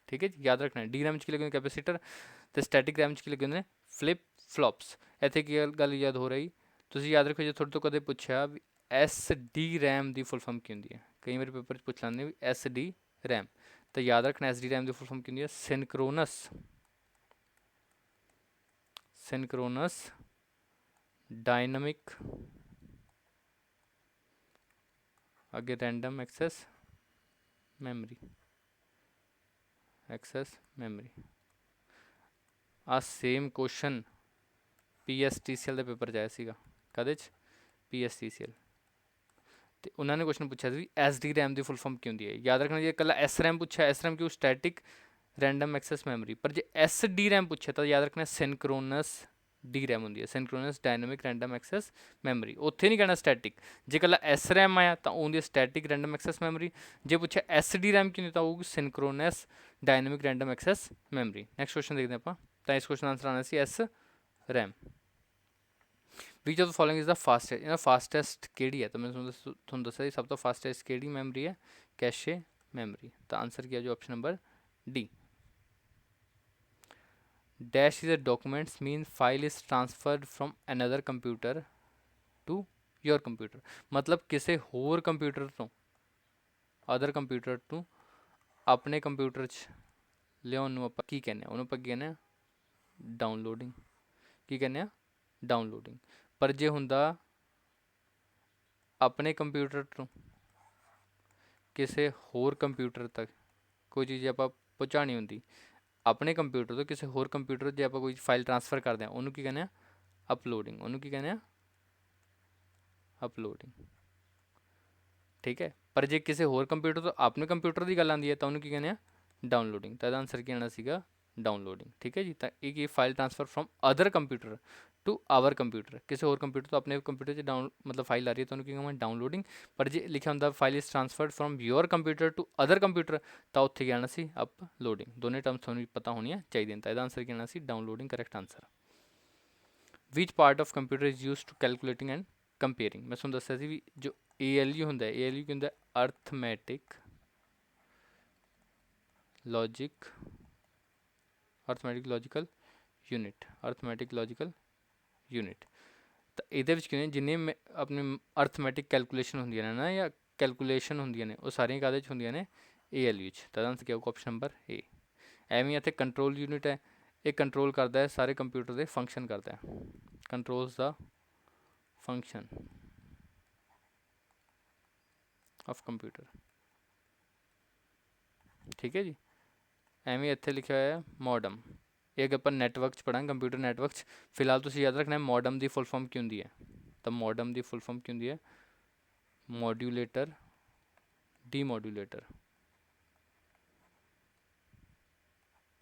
ਠੀਕ ਹੈ ਜੀ। ਯਾਦ ਰੱਖਣਾ DRAM 'ਚ ਕੀ ਲੱਗੇ ਹੁੰਦੇ? ਕੈਪੈਸਿਟਰ। ਅਤੇ ਸਟੈਟਿਕ ਰੈਮ 'ਚ ਕੀ ਲੱਗੇ ਹੁੰਦੇ ਨੇ? ਫਲਿਪ ਫਲੋਪਸ। ਇੱਥੇ ਕੀ ਗੱਲ ਯਾਦ ਹੋ ਰਹੀ? ਤੁਸੀਂ ਯਾਦ ਰੱਖੋ ਜੇ ਤੁਹਾਡੇ ਤੋਂ ਕਦੇ ਪੁੱਛਿਆ ਵੀ SDRAM ਦੀ ਫੁੱਲ ਫਾਰਮ ਕੀ ਹੁੰਦੀ ਹੈ? ਕਈ ਵਾਰੀ ਪੇਪਰ 'ਚ ਪੁੱਛ ਲੈਂਦੇ ਵੀ SDRAM। ਤਾਂ ਯਾਦ ਰੱਖਣਾ SDRAM ਦੀ ਫੁੱਲ ਫਾਰਮ ਕੀ ਹੁੰਦੀ ਹੈ? ਸਿੰਕਰੋਨਸ ਡਾਇਨਾਮਿਕ, ਅੱਗੇ ਰੈਂਡਮ ਐਕਸੈਸ ਮੈਮਰੀ, ਆ ਸੇਮ ਕੁਐਸਚਨ PSTCL ਦੇ ਪੇਪਰ 'ਚ ਆਇਆ ਸੀਗਾ। ਕਦੇ 'ਚ? PSTCL। ਅਤੇ ਉਹਨਾਂ ਨੇ ਕੁਐਸਚਨ ਪੁੱਛਿਆ ਸੀ SDRAM ਦੀ ਫੁੱਲ ਫਾਰਮ ਕੀ ਹੁੰਦੀ ਹੈ? ਯਾਦ ਰੱਖਣਾ ਜੇ ਇਕੱਲਾ SRAM ਪੁੱਛਿਆ, SRAM ਕਿਉਂ? Static random access memory. ਪਰ ਜੇ SDRAM ਪੁੱਛਿਆ ਤਾਂ ਯਾਦ ਰੱਖਣਾ ਸਿੰਕਰੋਨਸ डी रैम होंगी है, synchronous dynamic random access memory. उत्थे नहीं कहना स्टैटिक, जे कला एस रैम आया तो होंगी स्टैटिक रैंडम एक्सैस मैमरी, जे पूछे एस डी रैम क्यों नहीं तो होगी synchronous dynamic random access memory. Next question देखते हैं आप, तो इस क्वेश्चन आंसर आना C S RAM. Which of the following is the fastest, इन्हें फास्टेस्ट केड़ी है, तो मैं तुहानूं दस्सिया सब तो फास्टेस्ट केड़ी मैमरी है, कैशे मैमरी। तो आंसर क्या है जो option number D. Dash is a documents mean file is transferred from another computer to your computer, मतलब किसी होर कंप्यूटर तो अदर कंप्यूटर टू अपने कंप्यूटर च लियाउण नूं आपां की कहने, उन्होंने आपां की कहने डाउनलोडिंग, की कहने डाउनलोडिंग। पर जे हुंदा अपने कंप्यूटर तो किसी होर कंप्यूटर तक कोई चीज़ आप पहुँचानी होंगी, अपने कंप्यूटर तो किसी होर कंप्यूटर जो आप कोई फाइल ट्रांसफर करते हैं उन्होंने की कहने अपलोडिंग, उन्होंने की कहने अपलोडिंग। ठीक है, पर जे किसी होर कंप्यूटर तो अपने कंप्यूटर की गल आती है तो उन्होंने की कहने डाउनलोडिंग। तो आंसर की आना सीगा डाउनलोडिंग। ठीक है जी, तो एक file transfer from other computer to our computer, किसी होर कंप्यूटर तो अपने कंप्यूटर से डाउन मतलब फाइल आ रही है तो उन्होंने की डाउनलोडिंग। पर जे लिखा होंगे file is transferred from your computer to other computer तो उत्थे क्या आना सी अपलोडिंग। दोनों टर्म्स थोड़ी पता होनी चाहिए। तो आंसर की आना सी downloading correct answer. Which part of computer is use to calculating and comparing, मैं तुहानूं दस्सिया सी भी जो ALU होंदा है, ALU की होंदा arithmetic logic, arithmetic logical unit, arithmetic logical unit. तो ये जिन्हें अपने अर्थमैटिक कैलकुलेशन होंगे ने ना या कैलकुलेशन होंगे ने वो सारियां काहदे च होंदियां ने ALU च। तो आंसर क्या होगा ऑप्शन नंबर ए। एवं इत्थे कंट्रोल यूनिट है, ये कंट्रोल करता है सारे कंप्यूटर के फंक्शन करता है, controls the function of computer. ठीक है जी, एवं इत्थे लिखा हुआ है मॉडम, एक अपन नैटवर्क पढ़ांगे कंप्यूटर नैटवर्क। फिलहाल तुम याद रखना है मॉडम की फुल फॉर्म की होंगी है, तो मॉडम की फुल फॉर्म की होंगी है मॉड्यूलेटर डीमॉड्यूलेटर।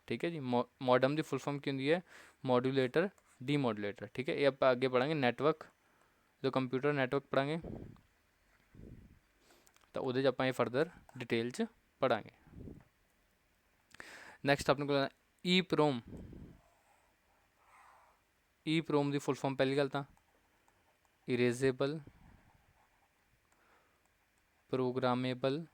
ठीक है जी, मॉडम की फुल फॉर्म की होंगी है मॉड्यूलेटर डीमॉड्यूलेटर। ठीक है, ये आप आगे पढ़ांगे नैटवर्क, जो कंप्यूटर नैटवर्क पढ़ांगे तो वो आप फरदर डिटेल च पढ़ांगे। नैक्सट अपने को ई प्रोम, ई प्रोम की फुल फॉर्म पहली गल तो इरेजेबल प्रोग्रामेबल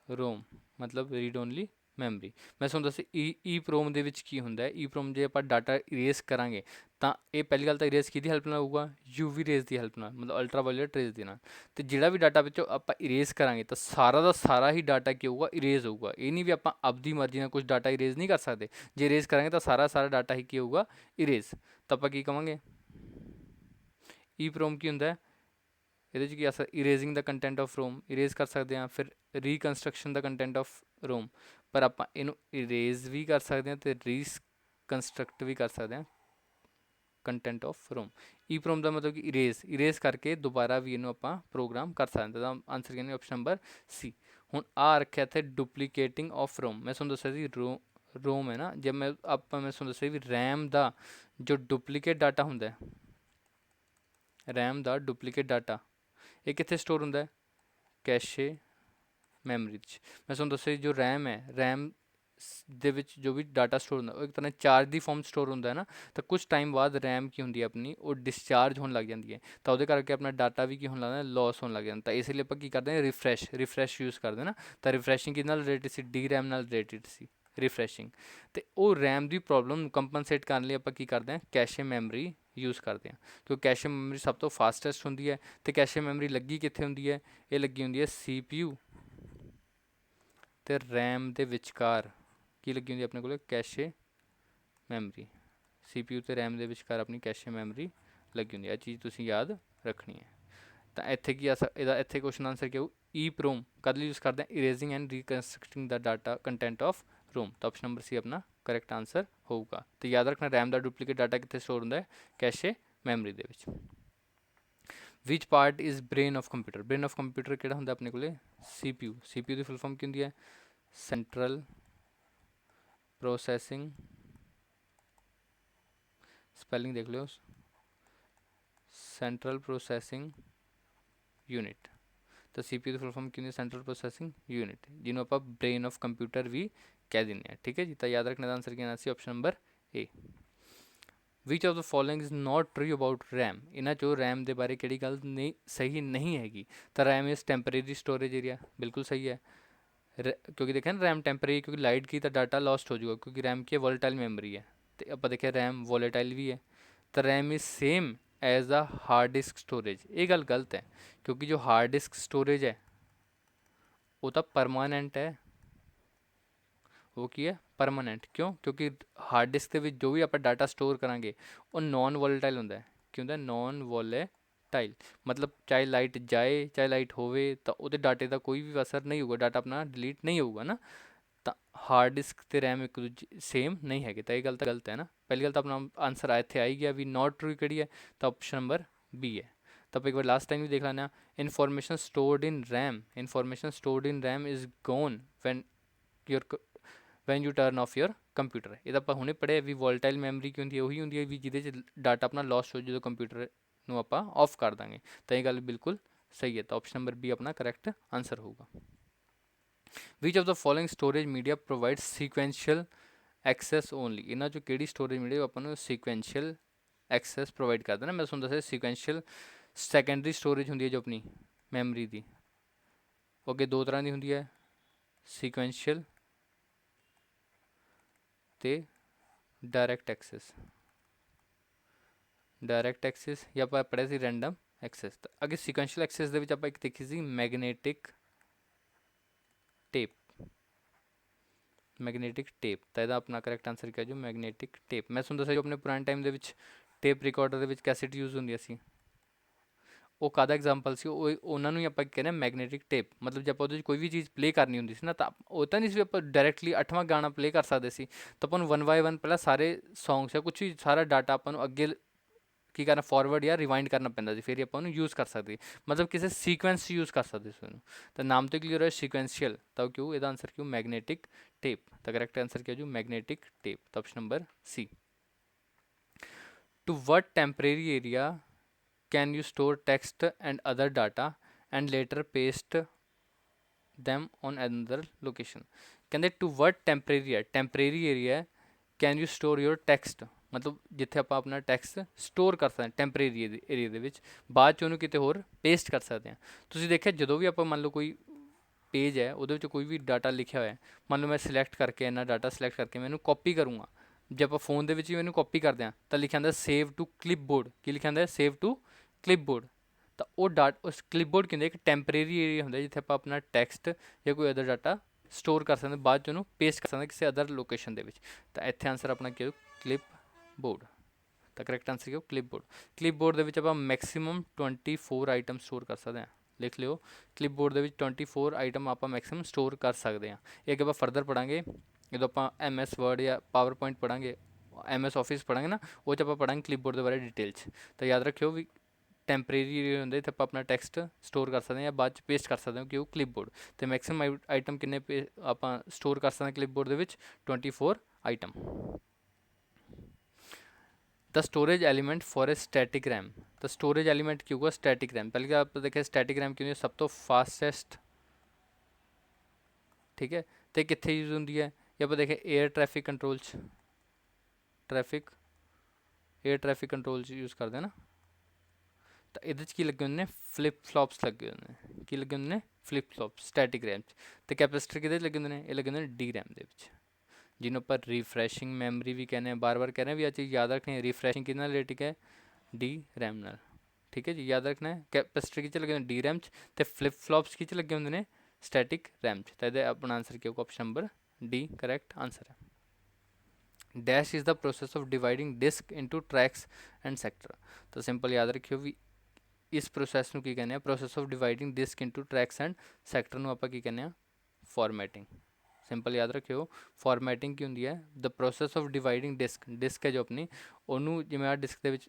रोम, मतलब रीड ओनली मैमरी। मैं तुहानूं दस्सिया ई प्रोम दे विच की हुंदा है, ई प्रोम जे आपां डाटा इरेज करांगे तो ये पहली गल तो इरेज की हेल्प नाल होगा, UV रेज की हेल्प नाल, मतलब अल्ट्रावायलेट रेज के नाल। तो जिहड़ा भी डाटा विचों आपां इरेज करांगे तो सारा का सारा ही डाटा की होगा इरेज होगा। ये नहीं भी आपां आपदी मर्जी नाल कुछ डाटा इरेज नहीं कर सकते, जे इरेज करांगे तो सारा सारा डाटा ही की होगा इरेज। तो आपां की कहांगे ई प्रोम की हुंदा है, ਇਹਦੇ 'ਚ ਕੀ ਆ ਸਕਦਾ erasing the content of ROM, erase कर सकते हैं, फिर reconstruction the content of ROM, पर आप इनू इरेज भी कर सकते हैं तो रीकंस्ट्रक्ट भी कर सकते हैं कंटेंट ऑफ रोम। ई प्रोम का मतलब कि इरेज करके दोबारा भी इनू आप प्रोग्राम कर सकते हैं। तो आंसर कहने ऑप्शन नंबर सी। हुण आ रखा इत्थे डुप्लीकेटिंग ऑफ रोम, मैं तुहानूं दस्सिया सी रोम है ना, जब मैं तुहानूं दस्सिया भी रैम का जो डुप्लीकेट डाटा हुंदा है, रैम का डुप्लीकेट डाटा ये कितने स्टोर होंगे कैशे मैमरी। मैं तुहानूं दस्सिया जो रैम है, रैम दे विच जो भी डाटा स्टोर होंगे एक तरह चार्ज की फॉर्म स्टोर होंगे है ना, तो कुछ टाइम बाद रैम की होंगी अपनी वो डिस्चार्ज होने लग जाती है, तो वो करके अपना डाटा भी की होने लगता है लॉस होने लग जाता है। इसलिए आप करते हैं रिफ्रैश यूज़ करते हैं ना, तो रिफ्रैशिंग कि रिलेटिड सी डी रैम नाल रिलेटिड सी रिफ्रैशिंग। तो वो रैम की प्रॉब्लम कंपनसेट करने लिए आप करते हैं कैशे मैमरी यूज़ करते हैं, क्योंकि कैशे मैमरी सब तो फास्टैसट होंगी है। तो कैशे मैमरी लगी कित्थे होंगी है, ये लगी होंगी है CPU तो रैम के विचकार की लगी होंगी अपने को कैशे मैमरी, CPU तो रैम के विचकार अपनी कैशे मैमरी लगी होंगी। यह चीज़ तुसीं याद रखनी है। तो इत्थे की इत्थे क्वेश्चन आंसर क्या हो, ई प्रोम कद लिए यूज़ करते हैं erasing and reconstructing the data content of ROM. तो ऑप्शन नंबर सी अपना करेक्ट आंसर होगा। तो याद रखना रैम का डुप्लीकेट डाटा कितने स्टोर होंगे कैशे मैमरी दे विच। Which part is brain of computer, brain of computer किहड़ा हुंदा अपने को CPU की फुल फॉर्म की होंगी है सेंट्रल प्रोसैसिंग ਸਪੈਲਿੰਗ ਦੇਖ ਲਿਓ, ਸੈਂਟਰਲ ਪ੍ਰੋਸੈਸਿੰਗ ਯੂਨਿਟ। ਤਾਂ CPU ਦੀ ਫੁੱਲ ਫਾਰਮ ਕੀ ਹੁੰਦੀ ਹੈ? ਸੈਂਟਰਲ ਪ੍ਰੋਸੈਸਿੰਗ ਯੂਨਿਟ, ਜਿਹਨੂੰ ਆਪਾਂ ਬ੍ਰੇਨ ਆਫ ਕੰਪਿਊਟਰ ਵੀ ਕਹਿ ਦਿੰਦੇ ਹਾਂ। ਠੀਕ ਹੈ ਜੀ, ਤਾਂ ਯਾਦ ਰੱਖਣਾ ਦਾ ਆਨਸਰ ਕੀ ਆਉਣਾ ਸੀ? Option number A. Which of the following is not true about RAM, ਇਹਨਾਂ ਚੋਂ ਰੈਮ ਦੇ ਬਾਰੇ ਕਿਹੜੀ ਗੱਲ ਨਹੀਂ ਸਹੀ ਨਹੀਂ ਹੈਗੀ? ਤਾਂ RAM is temporary storage area, ਬਿਲਕੁਲ ਸਹੀ ਹੈ। ਕਿਉਂਕਿ ਦੇਖਿਆ ਨਾ ਰੈਮ ਟੈਂਪਰੇਰੀ, ਕਿਉਂਕਿ ਲਾਈਟ ਕੀ ਤਾਂ ਡਾਟਾ ਲੋਸਟ ਹੋ ਜਾਊਗਾ, ਕਿਉਂਕਿ ਰੈਮ ਕੀ ਹੈ? ਵੋਲੇਟਾਈਲ ਮੈਮਰੀ ਹੈ। ਤੇ ਆਪਾਂ ਦੇਖਿਆ ਰੈਮ ਵੋਲੇਟਾਈਲ ਵੀ ਹੈ। ਤਾਂ RAM is same as the hard disc storage, ਇਹ ਗੱਲ ਗਲਤ ਹੈ, ਕਿਉਂਕਿ ਜੋ ਹਾਰਡ ਡਿਸਕ ਸਟੋਰੇਜ ਹੈ ਉਹ ਤਾਂ ਪਰਮਾਨੈਂਟ ਹੈ। ਉਹ ਕੀ ਹੈ? ਪਰਮਾਨੈਂਟ। ਕਿਉਂ? ਕਿਉਂਕਿ ਹਾਰਡ ਡਿਸਕ ਦੇ ਵਿੱਚ ਜੋ ਵੀ ਆਪਾਂ ਡਾਟਾ ਸਟੋਰ ਕਰਾਂਗੇ ਉਹ ਨੋਨ ਵੋਲੇਟਾਈਲ ਹੁੰਦਾ ਹੈ। ਕੀ ਹੁੰਦਾ? ਨੋਨ ਵੋਲੇਟਾਈਲ, ਮਤਲਬ ਚਾਹੇ ਲਾਈਟ ਜਾਏ ਚਾਹੇ ਲਾਈਟ ਹੋਵੇ ਤਾਂ ਉਹਦੇ ਡਾਟੇ ਦਾ ਕੋਈ ਵੀ ਅਸਰ ਨਹੀਂ ਹੋਊਗਾ, ਡਾਟਾ ਆਪਣਾ ਡਿਲੀਟ ਨਹੀਂ ਹੋਊਗਾ ਨਾ। ਤਾਂ ਹਾਰਡ ਡਿਸਕ ਤੇ ਰੈਮ ਇੱਕ ਦੂਜੇ ਸੇਮ ਨਹੀਂ ਹੈਗੇ, ਤਾਂ ਇਹ ਗੱਲ ਤਾਂ ਗਲਤ ਹੈ ਨਾ। ਪਹਿਲੀ ਗੱਲ ਤਾਂ ਆਪਣਾ ਆਨਸਰ ਇੱਥੇ ਆ ਹੀ ਗਿਆ ਵੀ ਨੋਟ ਟਰੂ ਕਿਹੜੀ ਹੈ? ਤਾਂ ਆਪਸ਼ਨ ਨੰਬਰ ਬੀ ਹੈ। ਤਾਂ ਆਪਾਂ ਇੱਕ ਵਾਰ ਲਾਸਟ ਟਾਈਮ ਵੀ ਦੇਖ ਲੈਂਦੇ ਹਾਂ। Information stored in RAM, information stored in RAM is gone when U turn off your computer. ਇਹਦਾ ਆਪਾਂ ਹੁਣੇ ਪੜ੍ਹਿਆ ਵੀ ਵੋਲਟਾਈਲ ਮੈਮਰੀ ਕੀ ਹੁੰਦੀ ਹੈ? ਉਹੀ ਹੁੰਦੀ ਹੈ ਵੀ ਜਿਹਦੇ 'ਚ ਡਾਟਾ ਆਪਣਾ ਲੋਸ ਹੋ ਜਦੋਂ ਕੰਪਿਊਟਰ ਨੂੰ ਆਪਾਂ ਆਫ ਕਰ ਦਾਂਗੇ। ਤਾਂ ਇਹ ਗੱਲ ਬਿਲਕੁਲ ਸਹੀ ਹੈ, ਤਾਂ ਆਪਸ਼ਨ ਨੰਬਰ ਬੀ ਆਪਣਾ ਕਰੈਕਟ ਆਨਸਰ ਹੋਊਗਾ। Which of the following storage media provide sequential access only, ਇਹਨਾਂ 'ਚੋਂ ਕਿਹੜੀ ਸਟੋਰੇਜ ਮੀਡੀਆ ਆਪਾਂ ਨੂੰ ਸੀਕੁਐਂਸ਼ੀਅਲ ਐਕਸੈਸ ਪ੍ਰੋਵਾਈਡ ਕਰਦਾ ਨਾ? ਮੈਂ ਤੁਹਾਨੂੰ ਦੱਸਿਆ ਸੀਕੁਐਂਸ਼ੀਅਲ ਸੈਕੰਡਰੀ ਸਟੋਰੇਜ ਹੁੰਦੀ ਹੈ ਜੋ ਆਪਣੀ ਮੈਮਰੀ ਦੀ, ਉਹ ਅੱਗੇ ਦੋ ਤਰ੍ਹਾਂ ਦੀ ਹੁੰਦੀ ਹੈ, ਸੀਕੁਐਂਸ਼ੀਅਲ ਤੇ ਡਾਇਰੈਕਟ ਐਕਸੈਸ। ਡਾਇਰੈਕਟ ਐਕਸੈਸ ਜਾਂ ਆਪਾਂ ਪੜ੍ਹਿਆ ਸੀ ਰੈਂਡਮ ਐਕਸੈਸ। ਤਾਂ ਅੱਗੇ ਸੀਕੁਐਂਸ਼ੀਅਲ ਐਕਸੈਸ ਦੇ ਵਿੱਚ ਆਪਾਂ ਇੱਕ ਦੇਖੀ ਸੀ ਮੈਗਨੇਟਿਕ ਟੇਪ, ਮੈਗਨੇਟਿਕ ਟੇਪ। ਤਾਂ ਇਹਦਾ ਆਪਣਾ ਕਰੈਕਟ ਆਨਸਰ ਕਿਹਾ ਜੋ ਮੈਗਨੇਟਿਕ ਟੇਪ। ਮੈਂ ਤੁਹਾਨੂੰ ਦੱਸਿਆ ਜੋ ਆਪਣੇ ਪੁਰਾਣੇ ਟਾਈਮ ਦੇ ਵਿੱਚ ਟੇਪ ਰਿਕਾਰਡਰ ਦੇ ਵਿੱਚ ਕੈਸੇਟ ਯੂਜ਼ ਹੁੰਦੀਆਂ ਸੀ, ਉਹ ਕਾਹਦਾ ਐਗਜ਼ਾਮਪਲ ਸੀ? ਉਹ ਉਹਨਾਂ ਨੂੰ ਹੀ ਆਪਾਂ ਕਹਿੰਦੇ ਹਾਂ ਮੈਗਨੇਟਿਕ ਟੇਪ। ਮਤਲਬ ਜੇ ਆਪਾਂ ਉਹਦੇ 'ਚ ਕੋਈ ਵੀ ਚੀਜ਼ ਪਲੇਅ ਕਰਨੀ ਹੁੰਦੀ ਸੀ ਨਾ, ਤਾਂ ਉਹ ਤਾਂ ਨਹੀਂ ਸੀ ਆਪਾਂ ਡਾਇਰੈਕਟਲੀ 8ਵਾਂ ਗਾਣਾ ਪਲੇਅ ਕਰ ਸਕਦੇ ਸੀ, ਤਾਂ ਆਪਾਂ ਨੂੰ 1 ਬਾਏ 1 ਪਹਿਲਾਂ ਸਾਰੇ ਸੌਂਗਸ ਜਾਂ ਕੁਛ ਵੀ ਸਾਰਾ ਡਾਟਾ ਆਪਾਂ ਨੂੰ ਅੱਗੇ ਕੀ ਕਰਨਾ? ਫਾਰਵਰਡ ਜਾਂ ਰਿਵਾਈਂਡ ਕਰਨਾ ਪੈਂਦਾ ਸੀ, ਫਿਰ ਹੀ ਆਪਾਂ ਉਹਨੂੰ ਯੂਜ਼ ਕਰ ਸਕਦੇ, ਮਤਲਬ ਕਿਸੇ ਸੀਕੁਐਂਸ 'ਚ ਯੂਜ਼ ਕਰ ਸਕਦੇ ਸੀ ਉਹਨੂੰ। ਤਾਂ ਨਾਮ ਤੋਂ ਕਲੀਅਰ ਹੈ ਸੀਕੁਐਂਸ਼ੀਅਲ, ਤਾਂ ਕਿਉਂ ਇਹਦਾ ਆਨਸਰ ਕਿਉਂ ਮੈਗਨੇਟਿਕ ਟੇਪ। ਤਾਂ ਕਰੈਕਟ ਆਨਸਰ ਕਿਹਾ ਜੋ ਮੈਗਨੇਟਿਕ ਟੇਪ, ਤਾਂ option number C. To what temporary area can you store text and other data and later paste them on another location? ਕਹਿੰਦੇ to what temporary area can you store your text, ਮਤਲਬ ਜਿੱਥੇ ਆਪਾਂ ਆਪਣਾ text store ਕਰ ਸਕਦੇ ਹਾਂ temporary area ਦੇ ਵਿੱਚ, ਬਾਅਦ 'ਚ ਉਹਨੂੰ ਕਿਤੇ ਹੋਰ ਪੇਸਟ ਕਰ ਸਕਦੇ ਹਾਂ। ਤੁਸੀਂ ਦੇਖਿਆ ਜਦੋਂ ਵੀ ਆਪਾਂ ਮੰਨ ਲਓ ਕੋਈ ਪੇਜ ਹੈ ਉਹਦੇ ਵਿੱਚ ਕੋਈ ਵੀ ਡਾਟਾ ਲਿਖਿਆ ਹੋਇਆ, ਮੰਨ ਲਓ ਮੈਂ ਸਿਲੈਕਟ ਕਰਕੇ ਇੰਨਾ ਡਾਟਾ ਸਿਲੈਕਟ ਕਰਕੇ ਮੈਂ ਇਹਨੂੰ ਕਾਪੀ ਕਰੂੰਗਾ, ਜੇ ਆਪਾਂ ਫੋਨ ਦੇ ਵਿੱਚ ਵੀ ਇਹਨੂੰ ਕਾਪੀ ਕਰਦੇ ਹਾਂ ਤਾਂ ਲਿਖਿਆ ਹੁੰਦਾ ਸੇਵ ਟੂ ਕਲਿੱਪਬੋਰਡ। ਕੀ ਲਿਖਿਆ ਹੁੰਦਾ? Save to clipboard. ਤਾਂ ਉਹ ਉਸ ਕਲਿੱਪਬੋਰਡ ਕੀ ਹੁੰਦਾ? ਇੱਕ ਟੈਂਪਰੇਰੀ ਏਰੀਆ ਹੁੰਦਾ ਜਿੱਥੇ ਆਪਾਂ ਆਪਣਾ ਟੈਕਸਟ ਜਾਂ ਕੋਈ ਅਦਰ ਡਾਟਾ ਸਟੋਰ ਕਰ ਸਕਦੇ, ਬਾਅਦ 'ਚ ਉਹਨੂੰ ਪੇਸਟ ਕਰ ਸਕਦੇ ਕਿਸੇ ਅਦਰ ਲੋਕੇਸ਼ਨ ਦੇ ਵਿੱਚ। ਤਾਂ ਇੱਥੇ ਆਨਸਰ ਆਪਣਾ ਕੀ ਹੋ? ਕਲਿੱਪਬੋਰਡ। ਤਾਂ ਕਰੈਕਟ ਆਨਸਰ ਕੀ ਹੋ? ਕਲਿੱਪਬੋਰਡ। ਕਲਿੱਪਬੋਰਡ ਦੇ ਵਿੱਚ ਆਪਾਂ ਮੈਕਸਿਮਮ 24 ਆਈਟਮ ਸਟੋਰ ਕਰ ਸਕਦੇ ਹਾਂ, ਲਿਖ ਲਿਓ। ਕਲਿੱਪਬੋਰਡ ਦੇ ਵਿੱਚ 24 ਆਈਟਮ ਆਪਾਂ ਮੈਕਸਿਮਮ ਸਟੋਰ ਕਰ ਸਕਦੇ ਹਾਂ। ਇਹ ਅੱਗੇ ਆਪਾਂ ਫਰਦਰ ਪੜ੍ਹਾਂਗੇ ਜਦੋਂ ਆਪਾਂ MS ਵਰਡ ਜਾਂ ਪਾਵਰ ਪੁਆਇੰਟ ਪੜ੍ਹਾਂਗੇ, MS ਆਫਿਸ ਪੜ੍ਹਾਂਗੇ ਨਾ, ਉਹ 'ਚ ਆਪਾਂ ਪੜ੍ਹਾਂਗੇ ਕਲਿੱਪਬੋਰਡ ਦੇ ਬਾਰੇ ਡਿਟੇਲ 'ਚ। ਤਾਂ ਯਾਦ ਰੱਖਿਓ ਵੀ ਟੈਂਪਰੇਰੀ ਏਰੀਆ ਹੁੰਦੇ ਇੱਥੇ ਆਪਾਂ ਆਪਣਾ ਟੈਕਸਟ ਸਟੋਰ ਕਰ ਸਕਦੇ ਹਾਂ ਜਾਂ ਬਾਅਦ 'ਚ ਪੇਸਟ ਕਰ ਸਕਦੇ ਹਾਂ ਕਿ ਉਹ ਕਲਿੱਪਬੋਰਡ। ਅਤੇ ਮੈਕਸਿਮਮ ਆਈਟਮ ਕਿੰਨੇ ਆਪਾਂ ਸਟੋਰ ਕਰ ਸਕਦੇ ਹਾਂ ਕਲਿੱਪਬੋਰਡ ਦੇ ਵਿੱਚ? 24 item. The storage element for a static RAM, ਤਾਂ ਸਟੋਰੇਜ ਐਲੀਮੈਂਟ ਕੀ ਹੋਊਗਾ? Static RAM. ਪਹਿਲੇ ਆਪਾਂ ਦੇਖਿਆ ਸਟੈਟਿਕ ਰੈਮ ਕੀ ਹੁੰਦੀ ਹੈ? ਸਭ ਤੋਂ ਫਾਸਟੈਸਟ, ਠੀਕ ਹੈ। ਅਤੇ ਕਿੱਥੇ ਯੂਜ਼ ਹੁੰਦੀ ਹੈ? ਜੇ ਆਪਾਂ ਦੇਖਿਆ ਏਅਰ ਟ੍ਰੈਫਿਕ ਕੰਟਰੋਲ 'ਚ, ਏਅਰ ਟ੍ਰੈਫਿਕ ਕੰਟਰੋਲ 'ਚ ਯੂਜ਼ ਕਰਦੇ ਨਾ। ਤਾਂ ਇਹਦੇ 'ਚ ਕੀ ਲੱਗੇ ਹੁੰਦੇ ਨੇ? ਫਲਿੱਪ ਫਲॉप्स ਲੱਗੇ ਹੁੰਦੇ ਨੇ। ਕੀ ਲੱਗੇ ਹੁੰਦੇ ਨੇ? ਫਲਿੱਪ ਫਲॉप्स ਸਟੈਟਿਕ ਰੈਮ 'ਚ। ਅਤੇ ਕੈਪੈਸਿਟਰ ਕਿਹਦੇ 'ਚ ਲੱਗੇ ਹੁੰਦੇ ਨੇ? ਇਹ ਲੱਗੇ ਹੁੰਦੇ ਨੇ ਡੀ ਰੈਮ ਦੇ ਵਿੱਚ, ਜਿਹਨੂੰ ਆਪਾਂ ਰੀਫਰੈਸ਼ਿੰਗ ਮੈਮਰੀ ਵੀ ਕਹਿੰਦੇ ਹਾਂ। ਬਾਰ ਕਹਿ ਰਹੇ ਵੀ ਇਹ ਚੀਜ਼ ਯਾਦ ਰੱਖਣੀ, ਰੀਫਰੈਸ਼ਿੰਗ ਕਿਹਦੇ ਨਾਲ ਰਿਲੇਟਿਡ ਹੈ? ਡੀ ਰੈਮ ਨਾਲ। ਠੀਕ ਹੈ ਜੀ, ਯਾਦ ਰੱਖਣਾ ਹੈ। ਕੈਪੈਸਿਟਰ ਕਿਹ 'ਚ ਲੱਗੇ ਹੁੰਦੇ? ਡੀ ਰੈਮ 'ਚ। ਅਤੇ ਫਲਿੱਪ ਫਲॉप्स ਕਿਹ 'ਚ ਲੱਗੇ ਹੁੰਦੇ ਨੇ? ਸਟੈਟਿਕ ਰੈਮ 'ਚ। ਤਾਂ ਇਹਦਾ ਆਪਣਾ ਆਨਸਰ ਕੀ ਹੋਊਗਾ? Option number D correct answer ਹੈ। Dash is the process of dividing disk into tracks and sector. ਤਾਂ ਸਿੰਪਲ ਯਾਦ ਰੱਖਿਓ ਵੀ ਇਸ ਪ੍ਰੋਸੈਸ ਨੂੰ ਕੀ ਕਹਿੰਦੇ ਆ? Process of dividing disk into tracks and sector ਨੂੰ ਆਪਾਂ ਕੀ ਕਹਿੰਦੇ ਆ? ਫਾਰਮੈਟਿੰਗ। ਸਿੰਪਲ ਯਾਦ ਰੱਖਿਓ ਫਾਰਮੈਟਿੰਗ ਕੀ ਹੁੰਦੀ ਹੈ? The process of dividing disk ਹੈ ਜੋ ਆਪਣੀ, ਉਹਨੂੰ ਜਿਵੇਂ ਆਹ ਡਿਸਕ ਦੇ ਵਿੱਚ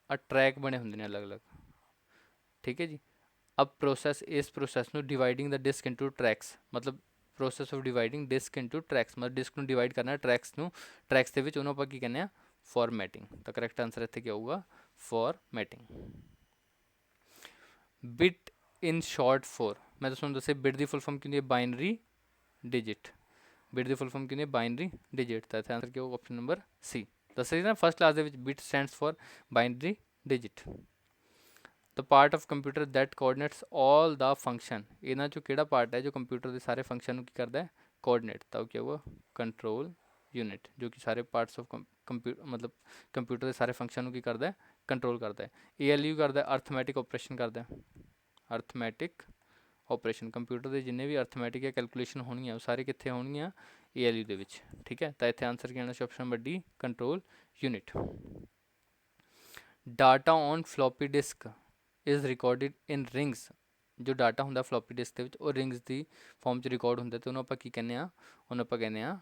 ਆਹ ਟਰੈਕ ਬਣੇ ਹੁੰਦੇ ਨੇ ਅਲੱਗ ਅਲੱਗ, ਠੀਕ ਹੈ ਜੀ। ਅਬ ਇਸ ਪ੍ਰੋਸੈਸ ਨੂੰ dividing the disk into tracks, ਮਤਲਬ process of dividing disk into tracks, ਮਤਲਬ ਡਿਸਕ ਨੂੰ ਡਿਵਾਈਡ ਕਰਨਾ ਟਰੈਕਸ ਦੇ ਵਿੱਚ, ਉਹਨੂੰ ਆਪਾਂ ਕੀ ਕਹਿੰਦੇ ਆ? ਫਾਰਮੈਟਿੰਗ। ਤਾਂ ਕਰੈਕਟ ਆਂਸਰ ਇੱਥੇ ਕੀ ਆਊਗਾ? Formatting. Bit in short for, ਮੈਂ ਤੁਹਾਨੂੰ ਦੱਸਿਆ ਬਿਟ ਦੀ ਫੁੱਲ ਫਾਰਮ ਕੀ ਹੁੰਦੀ ਹੈ? Binary digit. ਬਿਟ ਦੀ ਫੁੱਲ ਫਾਰਮ ਕੀ ਹੁੰਦੀ ਹੈ? Binary digit. ਤਾਂ ਇੱਥੇ ਆਂਸਰ ਕੀ ਹੋਊਗਾ? Option number C. ਦੱਸਿਆ ਸੀ ਨਾ ਫਸਟ ਕਲਾਸ ਦੇ ਵਿੱਚ bit stands for binary digit. The part of computer that coordinates all the function, ਇਹਨਾਂ 'ਚੋਂ ਕਿਹੜਾ ਪਾਰਟ ਹੈ ਜੋ ਕੰਪਿਊਟਰ ਦੇ ਸਾਰੇ ਫੰਕਸ਼ਨ ਨੂੰ ਕੀ ਕਰਦਾ ਹੈ? ਕੋਆਰਡੀਨੇਟ। ਤਾਂ ਉਹ ਕੀ ਹੋਊਗਾ? ਕੰਟਰੋਲ ਯੂਨਿਟ, ਜੋ ਕਿ ਸਾਰੇ ਪਾਰਟਸ ਆਫ ਮਤਲਬ ਕੰਪਿਊਟਰ ਦੇ ਸਾਰੇ ਫੰਕਸ਼ਨ ਨੂੰ ਕੀ ਕਰਦਾ ਹੈ? ਕੰਟਰੋਲ ਕਰਦਾ ਹੈ। ALU ਕਰਦਾ ਹੈ? ਅਰਥਮੈਟਿਕ ਆਪਰੇਸ਼ਨ ਕਰਦਾ ਹੈ। ਅਰਥਮੈਟਿਕ ਆਪਰੇਸ਼ਨ, ਕੰਪਿਊਟਰ ਦੇ ਜਿੰਨੇ ਵੀ ਅਰਥਮੈਟਿਕ ਜਾਂ ਕੈਲਕੂਲੇਸ਼ਨ ਹੋਣਗੀਆਂ ਉਹ ਸਾਰੇ ਕਿੱਥੇ ਹੋਣਗੀਆਂ? ALU ਦੇ ਵਿੱਚ। ਠੀਕ ਹੈ, ਤਾਂ ਇੱਥੇ ਆਂਸਰ ਕੀ ਆਉਣਾ ਸੀ? Option number D, control unit. Data on floppy disk is recorded in rings, ਜੋ ਡਾਟਾ ਹੁੰਦਾ ਫਲੋਪੀ ਡਿਸਕ ਦੇ ਵਿੱਚ ਉਹ ਰਿੰਗਸ ਦੀ ਫਾਰਮ 'ਚ ਰਿਕਾਰਡ ਹੁੰਦਾ, ਅਤੇ ਉਹਨੂੰ ਆਪਾਂ ਕੀ ਕਹਿੰਦੇ ਹਾਂ? ਉਹਨੂੰ ਆਪਾਂ ਕਹਿੰਦੇ ਹਾਂ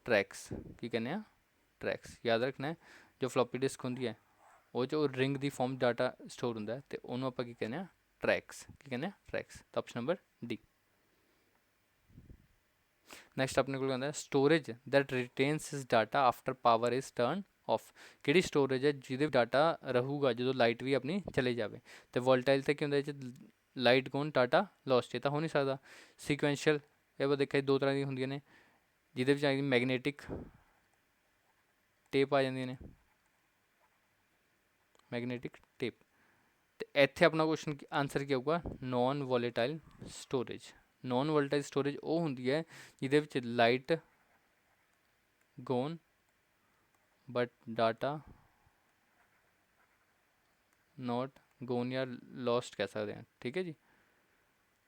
ਟਰੈਕਸ। ਕੀ ਕਹਿੰਦੇ ਆ? ਟਰੈਕਸ। ਯਾਦ ਰੱਖਣਾ ਹੈ, ਜੋ ਫਲੋਪੀ ਡਿਸਕ ਹੁੰਦੀ ਹੈ ਉਹ 'ਚ ਉਹ ਰਿੰਗ ਦੀ ਫਾਰਮ ਡਾਟਾ ਸਟੋਰ ਹੁੰਦਾ ਹੈ, ਅਤੇ ਉਹਨੂੰ ਆਪਾਂ ਕੀ ਕਹਿੰਦੇ ਹਾਂ? ਟਰੈਕਸ। ਕੀ ਕਹਿੰਦੇ ਆ? ਟਰੈਕਸ। ਤਾਂ ਆਪਸ਼ਨ ਨੰਬਰ ਡੀ। ਨੈਕਸਟ ਆਪਣੇ ਕੋਲ ਆਉਂਦਾ storage that retains his data after power is turn off. ਕਿਹੜੀ ਸਟੋਰੇਜ ਹੈ ਜਿਹਦੇ ਡਾਟਾ ਰਹੂਗਾ ਜਦੋਂ ਲਾਈਟ ਵੀ ਆਪਣੀ ਚਲੇ ਜਾਵੇ? ਤੇ ਵੋਲਟਾਈਲ ਤੇ ਕੀ ਹੁੰਦਾ? ਇਹ 'ਚ ਲਾਈਟ ਗੋਨ ਡਾਟਾ ਲੋਸਟ, ਇਹ ਤਾਂ ਹੋ ਨਹੀਂ ਸਕਦਾ। ਸੀਕੁਐਂਸ਼ੀਅਲ, ਇਹ ਆਪਾਂ ਦੇਖਿਆ ਦੋ ਤਰ੍ਹਾਂ ਦੀਆਂ ਹੁੰਦੀਆਂ ਨੇ, ਜਿਹਦੇ ਵਿੱਚ ਆਈ ਮੈਗਨੇਟਿਕ ਟੇਪ ਆ ਜਾਂਦੀਆਂ ਨੇ, ਮੈਗਨੇਟਿਕ ਟੇਪ। ਤੇ ਇੱਥੇ ਆਪਣਾ ਕੁਐਸਚਨ ਆਂਸਰ ਕੀ ਆਊਗਾ? Non volatile storage. Non volatile storage ਉਹ ਹੁੰਦੀ ਹੈ ਜਿਹਦੇ ਵਿੱਚ light gone but data note gone ਜਾਂ ਲੋਸਟ ਕਹਿ ਸਕਦੇ ਹਾਂ। ਠੀਕ ਹੈ ਜੀ,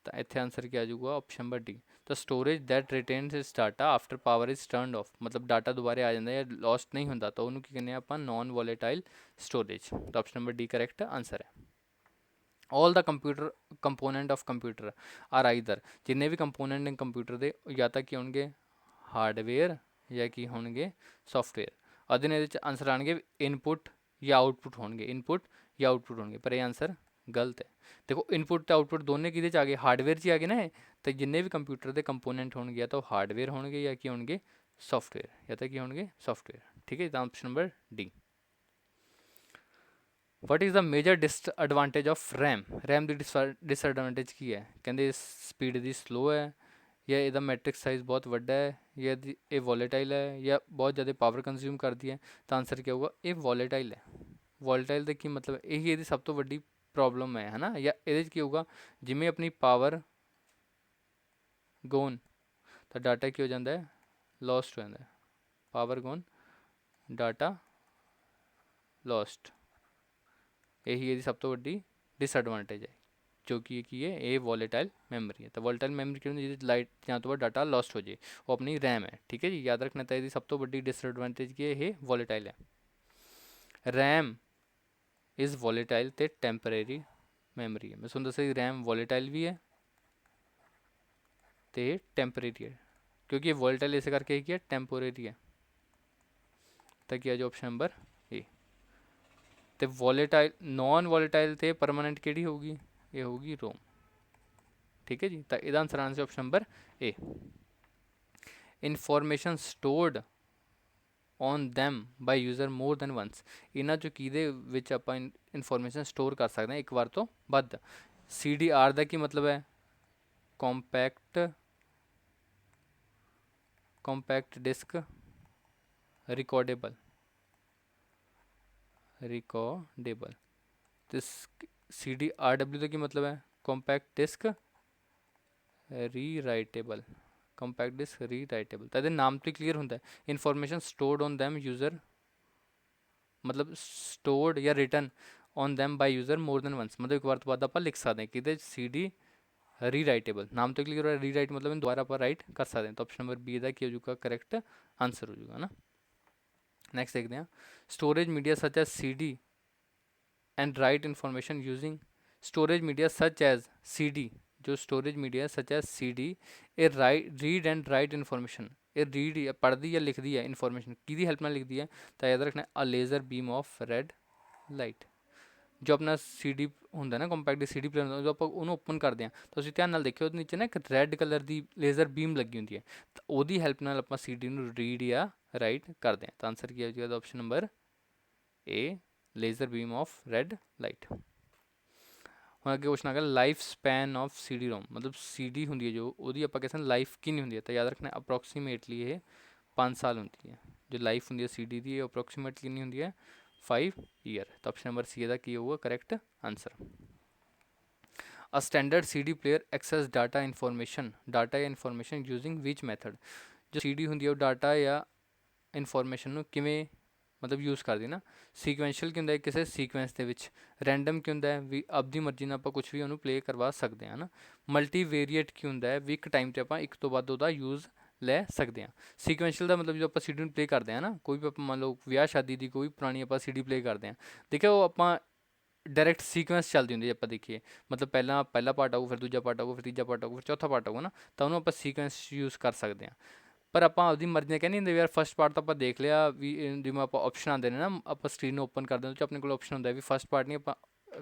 ਤਾਂ ਇੱਥੇ ਆਂਸਰ ਕੀ ਆ ਜਾਊਗਾ? Option number D. ਤਾਂ storage that retains its data after power is turned off, ਮਤਲਬ ਡਾਟਾ ਦੁਬਾਰੇ ਆ ਜਾਂਦਾ ਜਾਂ ਲੋਸਟ ਨਹੀਂ ਹੁੰਦਾ, ਤਾਂ ਉਹਨੂੰ ਕੀ ਕਹਿੰਦੇ ਆ ਆਪਾਂ? Non volatile storage. ਤਾਂ option number D correct answer ਹੈ। All the computer component of computer are either, ਜਿੰਨੇ ਵੀ ਕੰਪੋਨੈਂਟ ਨੇ ਕੰਪਿਊਟਰ ਦੇ ਜਾਂ ਤਾਂ ਕੀ ਹੋਣਗੇ? ਹਾਰਡਵੇਅਰ ਜਾਂ ਕੀ ਹੋਣਗੇ? ਸੌਫਟਵੇਅਰ। ਉਹਦੇ ਇਹਦੇ ਵਿੱਚ ਆਂਸਰ ਆਉਣਗੇ ਇਨਪੁਟ ਜਾਂ ਆਊਟਪੁੱਟ ਹੋਣਗੇ, ਇਨਪੁੱਟ ਜਾਂ ਆਊਟਪੁੱਟ ਹੋਣਗੇ, ਪਰ ਇਹ ਆਂਸਰ ਗਲਤ ਹੈ। ਦੇਖੋ ਇਨਪੁੱਟ ਅਤੇ ਆਊਟਪੁੱਟ ਦੋਨੇ ਕਿਹਦੇ 'ਚ ਆ ਗਏ? ਹਾਰਡਵੇਅਰ 'ਚ ਆ ਗਏ ਨਾ ਇਹ, ਤਾਂ ਜਿੰਨੇ ਵੀ ਕੰਪਿਊਟਰ ਦੇ ਕੰਪੋਨੈਂਟ ਹੋਣਗੇ ਜਾਂ ਤਾਂ ਉਹ ਹਾਰਡਵੇਅਰ ਹੋਣਗੇ ਜਾਂ ਕੀ ਹੋਣਗੇ? ਸੌਫਟਵੇਅਰ, ਜਾਂ ਤਾਂ ਕੀ ਹੋਣਗੇ? ਸੌਫਟਵੇਅਰ। ਠੀਕ ਹੈ, ਤਾਂ option number D. What is the major disadvantage of RAM? RAM the disadvantage ਕੀ ਹੈ? ਕਹਿੰਦੇ ਸਪੀਡ ਦੀ ਸਲੋ ਹੈ, ਜਾਂ ਇਹਦਾ ਮੈਟ੍ਰਿਕ ਸਾਈਜ਼ ਬਹੁਤ ਵੱਡਾ ਹੈ, ਜਾਂ ਇਹ ਵੋਲੇਟਾਈਲ ਹੈ, ਜਾਂ ਬਹੁਤ ਜ਼ਿਆਦਾ ਪਾਵਰ ਕੰਜ਼ਿਊਮ ਕਰਦੀ ਹੈ। ਤਾਂ ਆਂਸਰ ਕੀ ਹੋਊਗਾ? ਇਹ ਵੋਲੇਟਾਈਲ ਹੈ। ਵੋਲੇਟਾਈਲ ਦਾ ਕੀ ਮਤਲਬ? ਇਹੀ ਇਹਦੀ ਸਭ ਤੋਂ ਵੱਡੀ ਪ੍ਰੋਬਲਮ ਹੈ ਨਾ, ਜਾਂ ਇਹਦੇ 'ਚ ਕੀ ਹੋਊਗਾ? ਜਿਵੇਂ ਆਪਣੀ ਪਾਵਰ ਗੋਨ, ਤਾਂ ਡਾਟਾ ਕੀ ਹੋ ਜਾਂਦਾ ਹੈ? ਲੋਸਟ ਹੋ ਜਾਂਦਾ ਹੈ। ਪਾਵਰ ਗੋਨ, ਡਾਟਾ ਲੋਸਟ, ਇਹੀ ਇਹਦੀ ਸਭ ਤੋਂ ਵੱਡੀ ਡਿਸਐਡਵਾਂਟੇਜ ਹੈ, ਜੋ ਕਿ ਕੀ ਹੈ? ਇਹ ਵੋਲੇਟਾਈਲ ਮੈਮਰੀ ਹੈ। ਤਾਂ ਵੋਲੇਟਾਈਲ ਮੈਮਰੀ ਕੀ ਹੁੰਦੀ? ਜਿਹਦੇ ਲਾਈਟ ਜਾਂ ਤੋਂ ਬਾਅਦ ਡਾਟਾ ਲੋਸਟ ਹੋ ਜੇ, ਉਹ ਆਪਣੀ ਰੈਮ ਹੈ। ਠੀਕ ਹੈ ਜੀ, ਯਾਦ ਰੱਖਣਾ। ਤਾਂ ਇਹਦੀ ਸਭ ਤੋਂ ਵੱਡੀ ਡਿਸਐਡਵਾਂਟੇਜ ਕੀ ਹੈ? ਇਹ ਵੋਲੇਟਾਈਲ ਹੈ। ਰੈਮ ਇਜ਼ ਵੋਲੇਟਾਈਲ ਅਤੇ ਟੈਂਪਰੇਰੀ ਮੈਮਰੀ ਹੈ। ਮੈਂ ਤੁਹਾਨੂੰ ਦੱਸਿਆ ਰੈਮ ਵੋਲੇਟਾਈਲ ਵੀ ਹੈ ਅਤੇ ਟੈਂਪਰੇਰੀ ਹੈ, ਕਿਉਂਕਿ ਇਹ ਵੋਲੇਟਾਈਲ ਇਸੇ ਕਰਕੇ ਕੀ ਹੈ? ਟੈਂਪੋਰੇਰੀ ਹੈ। ਤਾਂ ਕੀ ਆ ਜੋ ਆਪਸ਼ਨ ਨੰਬਰ ਏ। ਅਤੇ ਵੋਲੇਟਾਈਲ, ਨੋਨ ਵੋਲੇਟਾਈਲ ਅਤੇ ਪਰਮਾਨੈਂਟ ਕਿਹੜੀ ਹੋਊਗੀ? ਇਹ ਹੋਊਗੀ ਰੋਮ। ਠੀਕ ਹੈ ਜੀ, ਤਾਂ ਇਹਦਾ ਆਂਸਰ ਆਉਣਾ ਸੀ option number A. Information stored on them by user more than once, ਇਹਨਾਂ 'ਚੋਂ ਕਿਹਦੇ ਵਿੱਚ ਆਪਾਂ ਇਨਫੋਰਮੇਸ਼ਨ ਸਟੋਰ ਕਰ ਸਕਦੇ ਹਾਂ ਇੱਕ ਵਾਰ ਤੋਂ ਵੱਧ? CDR ਦਾ ਕੀ ਮਤਲਬ ਹੈ? ਕੰਪੈਕਟ ਡਿਸਕ ਰਿਕਾਰਡੇਬਲ, ਤੇ CDRW ਦਾ ਕੀ ਮਤਲਬ ਹੈ? Compact disc rewritable, compact disc rewritable. ਤਾਂ ਇਹਦੇ ਨਾਮ ਤੋਂ ਹੀ ਕਲੀਅਰ ਹੁੰਦਾ ਹੈ, information stored on them user, ਮਤਲਬ ਸਟੋਰਡ ਜਾਂ written on them by user more than once, ਮਤਲਬ ਇੱਕ ਵਾਰ ਤੋਂ ਬਾਅਦ ਆਪਾਂ ਲਿਖ ਸਕਦੇ ਹਾਂ ਕਿ ਇਹਦੇ CD ਰੀਰਾਈਟੇਬਲ, ਨਾਮ ਤੋਂ ਕਲੀਅਰ ਹੋਇਆ। ਰੀਰਾਈਟ ਮਤਲਬ ਦੁਬਾਰਾ ਆਪਾਂ ਰਾਈਟ ਕਰ ਸਕਦੇ ਹਾਂ। ਤਾਂ ਆਪਸ਼ਨ ਨੰਬਰ ਬੀ ਦਾ ਕੀ ਹੋ ਜਾਊਗਾ? ਕਰੈਕਟ ਆਂਸਰ ਹੋ ਜਾਊਗਾ ਨਾ। ਨੈਕਸਟ ਦੇਖਦੇ ਹਾਂ, ਸਟੋਰੇਜ ਮੀਡੀਆ ਸੱਚ as CD and right information using. Storage media ਸੱਚ ਐਜ਼ CD, ਜੋ ਸਟੋਰੇਜ ਮੀਡੀਆ ਸੱਚ ਐਜ਼ CD, ਇਹ ਰੀਡ ਐਂਡ ਰਾਈਟ ਇਨਫੋਰਮੇਸ਼ਨ, ਇਹ ਰੀਡ ਪੜ੍ਹਦੀ ਜਾਂ ਲਿਖਦੀ ਹੈ ਇਨਫੋਰਮੇਸ਼ਨ, ਕਿਹਦੀ ਹੈਲਪ ਨਾਲ ਲਿਖਦੀ ਹੈ? ਤਾਂ ਯਾਦ ਰੱਖਣਾ a laser beam of red light. ਜੋ ਆਪਣਾ CD ਹੁੰਦਾ ਨਾ, ਕੰਪੈਕਟ ਦੀ CD ਪਲੇਅਰ ਹੁੰਦਾ, ਜਦੋਂ ਆਪਾਂ ਉਹਨੂੰ ਓਪਨ ਕਰਦੇ ਹਾਂ ਤਾਂ ਤੁਸੀਂ ਧਿਆਨ ਨਾਲ ਦੇਖਿਓ ਉਹਦੇ ਨੀਚੇ ਨਾ ਇੱਕ ਰੈੱਡ ਕਲਰ ਦੀ ਲੇਜ਼ਰ ਬੀਮ ਲੱਗੀ ਹੁੰਦੀ ਹੈ, ਤਾਂ ਉਹਦੀ ਹੈਲਪ ਨਾਲ ਆਪਾਂ CD ਨੂੰ ਰੀਡ ਜਾਂ ਰਾਈਟ ਕਰਦੇ ਹਾਂ। ਤਾਂ ਆਂਸਰ ਕੀ ਹੋ ਜਾਏਗਾ? Option number A laser beam of red light। ਹੁਣ ਅੱਗੇ ਕੁਐਸਚਨ ਆ ਗਿਆ life span of CD ROM, ਮਤਲਬ CD ਹੁੰਦੀ ਹੈ ਜੋ ਉਹਦੀ ਆਪਾਂ ਕਹਿੰਦੇ ਲਾਈਫ ਕਿੰਨੀ ਹੁੰਦੀ ਹੈ, ਤਾਂ ਯਾਦ ਰੱਖਣਾ ਅਪਰੋਕਸੀਮੇਟਲੀ ਇਹ 5 ਸਾਲ ਹੁੰਦੀ ਹੈ। ਜੋ ਲਾਈਫ ਹੁੰਦੀ ਹੈ CD ਦੀ ਇਹ ਅਪਰੋਕਸੀਮੇਟਲੀ ਕਿੰਨੀ ਹੁੰਦੀ ਹੈ 5 ਈਅਰ। ਤਾਂ ਆਪਸ਼ਨ ਨੰਬਰ ਸੀ ਇਹਦਾ ਕੀ ਹੋਊਗਾ correct answer. A standard CD player access data information using which method? ਜੋ CD ਹੁੰਦੀ ਹੈ ਉਹ ਡਾਟਾ ਜਾਂ ਇਨਫੋਰਮੇਸ਼ਨ ਨੂੰ ਕਿਵੇਂ ਮਤਲਬ ਯੂਜ਼ ਕਰਦੀ ਨਾ। ਸੀਕੁਐਂਸ਼ੀਅਲ ਕੀ ਹੁੰਦਾ ਹੈ ਕਿਸੇ ਸੀਕੁਐਂਸ ਦੇ ਵਿੱਚ, ਰੈਂਡਮ ਕੀ ਹੁੰਦਾ ਹੈ ਵੀ ਆਪਦੀ ਮਰਜ਼ੀ ਨਾਲ ਆਪਾਂ ਕੁਛ ਵੀ ਉਹਨੂੰ ਪਲੇ ਕਰਵਾ ਸਕਦੇ ਹਾਂ ਨਾ। ਮਲਟੀਵੇਰੀਏਟ ਕੀ ਹੁੰਦਾ ਹੈ ਵੀ ਇੱਕ ਟਾਈਮ 'ਤੇ ਆਪਾਂ ਇੱਕ ਤੋਂ ਵੱਧ ਉਹਦਾ ਯੂਜ਼ ਲੈ ਸਕਦੇ ਹਾਂ। ਸੀਕੁਐਂਸ਼ੀਅਲ ਦਾ ਮਤਲਬ ਜਦੋਂ ਆਪਾਂ CD ਨੂੰ ਪਲੇ ਕਰਦੇ ਹਾਂ ਨਾ, ਕੋਈ ਵੀ ਆਪਾਂ ਮੰਨ ਲਓ ਵਿਆਹ ਸ਼ਾਦੀ ਦੀ ਕੋਈ ਪੁਰਾਣੀ ਆਪਾਂ CD ਪਲੇ ਕਰਦੇ ਹਾਂ, ਦੇਖਿਆ ਉਹ ਆਪਾਂ ਡਾਇਰੈਕਟ ਸੀਕੁਐਂਸ ਚੱਲਦੀ ਹੁੰਦੀ ਜੇ ਆਪਾਂ ਦੇਖੀਏ, ਮਤਲਬ ਪਹਿਲਾ ਪਾਰਟ ਆਊ, ਫਿਰ ਦੂਜਾ ਪਾਰਟ ਆਊ, ਫਿਰ ਤੀਜਾ ਪਾਰਟ ਆਊ, ਫਿਰ ਚੌਥਾ ਪਾਰਟ ਆਊਗਾ ਨਾ, ਤਾਂ ਉਹਨੂੰ ਆਪਾਂ ਸੀਕੁਐਂਸ ਯੂਜ਼ ਕਰ ਸਕਦੇ ਹਾਂ। ਪਰ ਆਪਾਂ ਆਪਦੀ ਮਰਜ਼ੀ ਨਾਲ ਕਹਿੰਦੇ ਹੁੰਦੇ ਯਾਰ ਫਸਟ ਪਾਰਟ ਤਾਂ ਆਪਾਂ ਦੇਖ ਲਿਆ ਵੀ ਜਿਵੇਂ ਆਪਾਂ ਆਪਸ਼ਨ ਆਉਂਦੇ ਨੇ ਨਾ, ਆਪਾਂ ਸਕਰੀਨ ਨੂੰ ਓਪਨ ਕਰਦੇ ਹਾਂ ਉਹ 'ਚ ਆਪਣੇ ਕੋਲ ਆਪਸ਼ਨ ਹੁੰਦਾ ਵੀ ਫਸਟ ਪਾਰਟ ਨਹੀਂ ਆਪਾਂ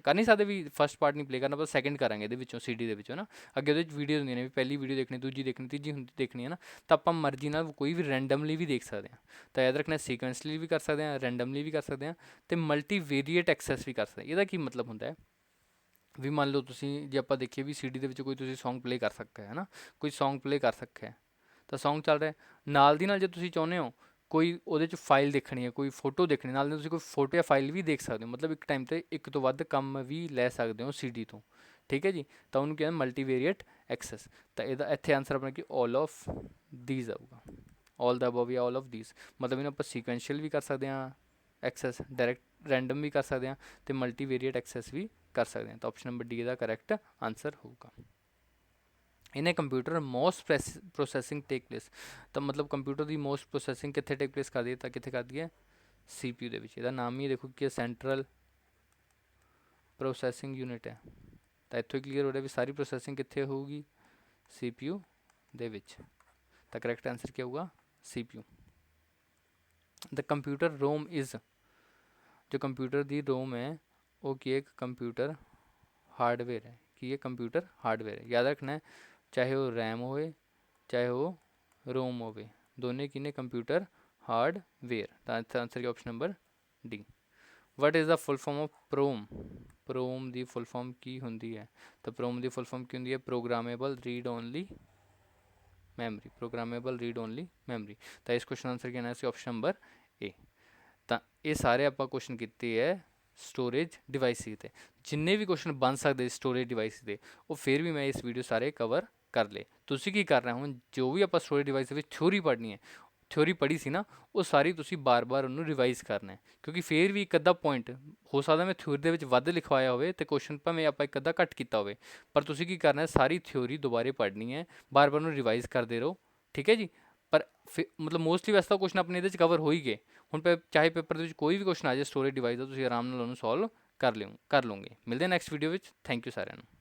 ਕਰ ਨਹੀਂ ਸਕਦੇ, ਵੀ ਫਸਟ ਪਾਰਟ ਨਹੀਂ ਪਲੇ ਕਰਨਾ, ਆਪਾਂ ਸੈਕਿੰਡ ਕਰਾਂਗੇ ਇਹਦੇ ਵਿੱਚੋਂ CD ਦੇ ਵਿੱਚੋਂ ਨਾ। ਅੱਗੇ ਉਹਦੇ ਵਿੱਚ ਵੀਡੀਓ ਹੁੰਦੀਆਂ ਨੇ ਵੀ ਪਹਿਲੀ ਵੀਡੀਓ ਦੇਖਣੀ, ਦੂਜੀ ਦੇਖਣੀ, ਤੀਜੀ ਦੇਖਣੀ ਹੈ ਨਾ, ਤਾਂ ਆਪਾਂ ਮਰਜ਼ੀ ਨਾਲ ਕੋਈ ਵੀ ਰੈਂਡਮਲੀ ਵੀ ਦੇਖ ਸਕਦੇ ਹਾਂ। ਤਾਂ ਯਾਦ ਰੱਖਣਾ ਸੀਕੁਐਂਸਲੀ ਵੀ ਕਰ ਸਕਦੇ ਹਾਂ, ਰੈਂਡਮਲੀ ਵੀ ਕਰ ਸਕਦੇ ਹਾਂ, ਅਤੇ ਮਲਟੀਵੇਰੀਏਟ ਐਕਸੈਸ ਵੀ ਕਰ ਸਕਦੇ। ਇਹਦਾ ਕੀ ਮਤਲਬ ਹੁੰਦਾ ਹੈ ਵੀ ਮੰਨ ਲਓ ਤੁਸੀਂ ਜੇ ਆਪਾਂ ਦੇਖੀਏ ਵੀ CD ਦੇ ਵਿੱਚ ਕੋਈ ਤੁਸੀਂ ਸੌਂਗ ਪਲੇ ਕਰ ਸਕਦਾ ਹੈ ਨਾ, ਕੋਈ ਸੌਂਗ ਪਲੇ ਕਰ ਸਕਦਾ ਤਾਂ ਸੌਂਗ ਚੱਲ ਰਿਹਾ ਨਾਲ ਦੀ ਨਾਲ ਜੇ ਤੁਸੀਂ ਚਾਹੁੰਦੇ ਹੋ ਕੋਈ ਉਹਦੇ 'ਚ ਫਾਈਲ ਦੇਖਣੀ ਹੈ, ਕੋਈ ਫੋਟੋ ਦੇਖਣੀ, ਨਾਲ ਦੀ ਤੁਸੀਂ ਕੋਈ ਫੋਟੋ ਜਾਂ ਫਾਈਲ ਵੀ ਦੇਖ ਸਕਦੇ ਹੋ, ਮਤਲਬ ਇੱਕ ਟਾਈਮ 'ਤੇ ਇੱਕ ਤੋਂ ਵੱਧ ਕੰਮ ਵੀ ਲੈ ਸਕਦੇ ਹੋ CD ਤੋਂ। ਠੀਕ ਹੈ ਜੀ, ਤਾਂ ਉਹਨੂੰ ਕਹਿੰਦੇ ਮਲਟੀਵੇਰੀਏਟ ਐਕਸੈਸ। ਤਾਂ ਇਹਦਾ ਇੱਥੇ ਆਨਸਰ ਆਪਣਾ ਕਿ ਆਲ ਆਫ ਦੀਜ਼ ਆਊਗਾ, ਆਲ ਦਾ ਅਬਵ ਜਾਂ ਆਲ ਆਫ ਦੀਜ਼, ਮਤਲਬ ਇਹਨੂੰ ਆਪਾਂ ਸੀਕੁਐਂਸ਼ੀਅਲ ਵੀ ਕਰ ਸਕਦੇ ਹਾਂ ਐਕਸੈਸ, ਡਾਇਰੈਕਟ ਰੈਂਡਮ ਵੀ ਕਰ ਸਕਦੇ ਹਾਂ, ਅਤੇ ਮਲਟੀਵੇਰੀਏਟ ਐਕਸੈਸ ਵੀ ਕਰ ਸਕਦੇ ਹਾਂ। ਤਾਂ ਆਪਸ਼ਨ ਨੰਬਰ ਡੀ ਦਾ ਕਰੈਕਟ ਆਨਸਰ ਹੋਊਗਾ। In computer most processing take place, ਤਾਂ ਮਤਲਬ ਕੰਪਿਊਟਰ ਦੀ ਮੋਸਟ ਪ੍ਰੋਸੈਸਿੰਗ ਕਿੱਥੇ ਟੇਕ ਪਲੇਸ ਕਰਦੀ ਹੈ, ਤਾਂ ਕਿੱਥੇ ਕਰਦੀ ਹੈ CPU ਦੇ ਵਿੱਚ। ਇਹਦਾ ਨਾਮ ਹੀ ਦੇਖੋ ਕਿ ਸੈਂਟਰਲ ਪ੍ਰੋਸੈਸਿੰਗ ਯੂਨਿਟ ਹੈ, ਤਾਂ ਇੱਥੋਂ ਹੀ ਕਲੀਅਰ ਹੋ ਰਿਹਾ ਵੀ ਸਾਰੀ ਪ੍ਰੋਸੈਸਿੰਗ ਕਿੱਥੇ ਹੋਊਗੀ CPU ਦੇ ਵਿੱਚ। ਤਾਂ ਕਰੈਕਟ ਆਨਸਰ ਕੀ ਹੋਊਗਾ CPU। The computer Rome is, ਜੋ ਕੰਪਿਊਟਰ ਦੀ ਰੋਮ ਹੈ ਉਹ ਕੀ ਇੱਕ ਕੰਪਿਊਟਰ ਹਾਰਡਵੇਅਰ ਹੈ, ਕੀ ਇਹ ਕੰਪਿਊਟਰ ਹਾਰਡਵੇਅਰ ਹੈ। ਯਾਦ ਰੱਖਣਾ ਹੈ ਚਾਹੇ ਉਹ ਰੈਮ ਹੋਵੇ ਚਾਹੇ ਉਹ ਰੋਮ ਹੋਵੇ, ਦੋਨੇ ਕੀ ਨੇ ਕੰਪਿਊਟਰ ਹਾਰਡਵੇਅਰ। ਤਾਂ ਆਨਸਰ ਕੀ option number D. What is the full form of PROM, PROM ਦੀ ਫੁੱਲ ਫਾਰਮ ਕੀ ਹੁੰਦੀ ਹੈ, ਤਾਂ ਪ੍ਰੋਮ ਦੀ ਫੁੱਲ ਫਾਰਮ ਕੀ ਹੁੰਦੀ ਹੈ programmable read only memory, programmable read only memory. ਤਾਂ ਇਸ ਕੁਐਸਚਨ ਆਨਸਰ ਕੀ ਆਉਣਾ ਸੀ ਆਪਸ਼ਨ ਨੰਬਰ ਏ। ਤਾਂ ਇਹ ਸਾਰੇ ਆਪਾਂ ਕੁਐਸਚਨ ਕੀਤੇ ਹੈ ਸਟੋਰੇਜ ਡਿਵਾਈਸਿਸ 'ਤੇ, ਜਿੰਨੇ ਵੀ ਕੁਐਸਚਨ ਬਣ ਸਕਦੇ ਸਟੋਰੇਜ ਡਿਵਾਈਸ ਦੇ ਉਹ ਫਿਰ ਵੀ ਮੈਂ ਇਸ ਵੀਡੀਓ ਸਾਰੇ ਕਵਰ ਕਰ ਲਏ। ਤੁਸੀਂ ਕੀ ਕਰਨਾ ਹੁਣ, ਜੋ ਵੀ ਆਪਾਂ ਸਟੋਰੇਜ ਡਿਵਾਈਸ ਦੇ ਵਿੱਚ ਥਿਊਰੀ ਪੜ੍ਹਨੀ ਹੈ, ਥਿਊਰੀ ਪੜ੍ਹੀ ਸੀ ਨਾ ਉਹ ਸਾਰੀ ਤੁਸੀਂ ਬਾਰ-ਬਾਰ ਉਹਨੂੰ ਰਿਵਾਈਜ਼ ਕਰਨਾ ਹੈ, ਕਿਉਂਕਿ ਫਿਰ ਵੀ ਇੱਕ ਅੱਧਾ ਪੁਆਇੰਟ ਹੋ ਸਕਦਾ ਮੈਂ ਥਿਊਰੀ ਦੇ ਵਿੱਚ ਵੱਧ ਲਿਖਵਾਇਆ ਹੋਵੇ ਅਤੇ ਕੁਐਸਚਨ ਭਾਵੇਂ ਆਪਾਂ ਇੱਕ ਅੱਧਾ ਘੱਟ ਕੀਤਾ ਹੋਵੇ, ਪਰ ਤੁਸੀਂ ਕੀ ਕਰਨਾ ਸਾਰੀ ਥਿਊਰੀ ਦੁਬਾਰੇ ਪੜ੍ਹਨੀ ਹੈ, ਬਾਰ-ਬਾਰ ਉਹਨੂੰ ਰਿਵਾਈਜ਼ ਕਰਦੇ ਰਹੋ। ਠੀਕ ਹੈ ਜੀ, ਪਰ ਫਿਰ ਮਤਲਬ ਮੋਸਟਲੀ ਵੈਸੇ ਤਾਂ ਕੁਐਸਚਨ ਆਪਣੇ ਇਹਦੇ 'ਚ ਕਵਰ ਹੋ ਹੀ ਗਏ। ਹੁਣ ਚਾਹੇ ਪੇਪਰ ਦੇ ਵਿੱਚ ਕੋਈ ਵੀ ਕੁਐਸਚਨ ਆ ਜਾਏ ਸਟੋਰੇਜ ਡਿਵਾਈਸ ਦਾ, ਤੁਸੀਂ ਆਰਾਮ ਨਾਲ ਉਹਨੂੰ ਸੋਲਵ ਕਰ ਲਓਗੇ। ਮਿਲਦੇ ਨੈਕਸਟ ਵੀਡੀਓ ਵਿੱਚ। ਥੈਂਕ ਯੂ ਸਾਰਿਆਂ ਨੂੰ।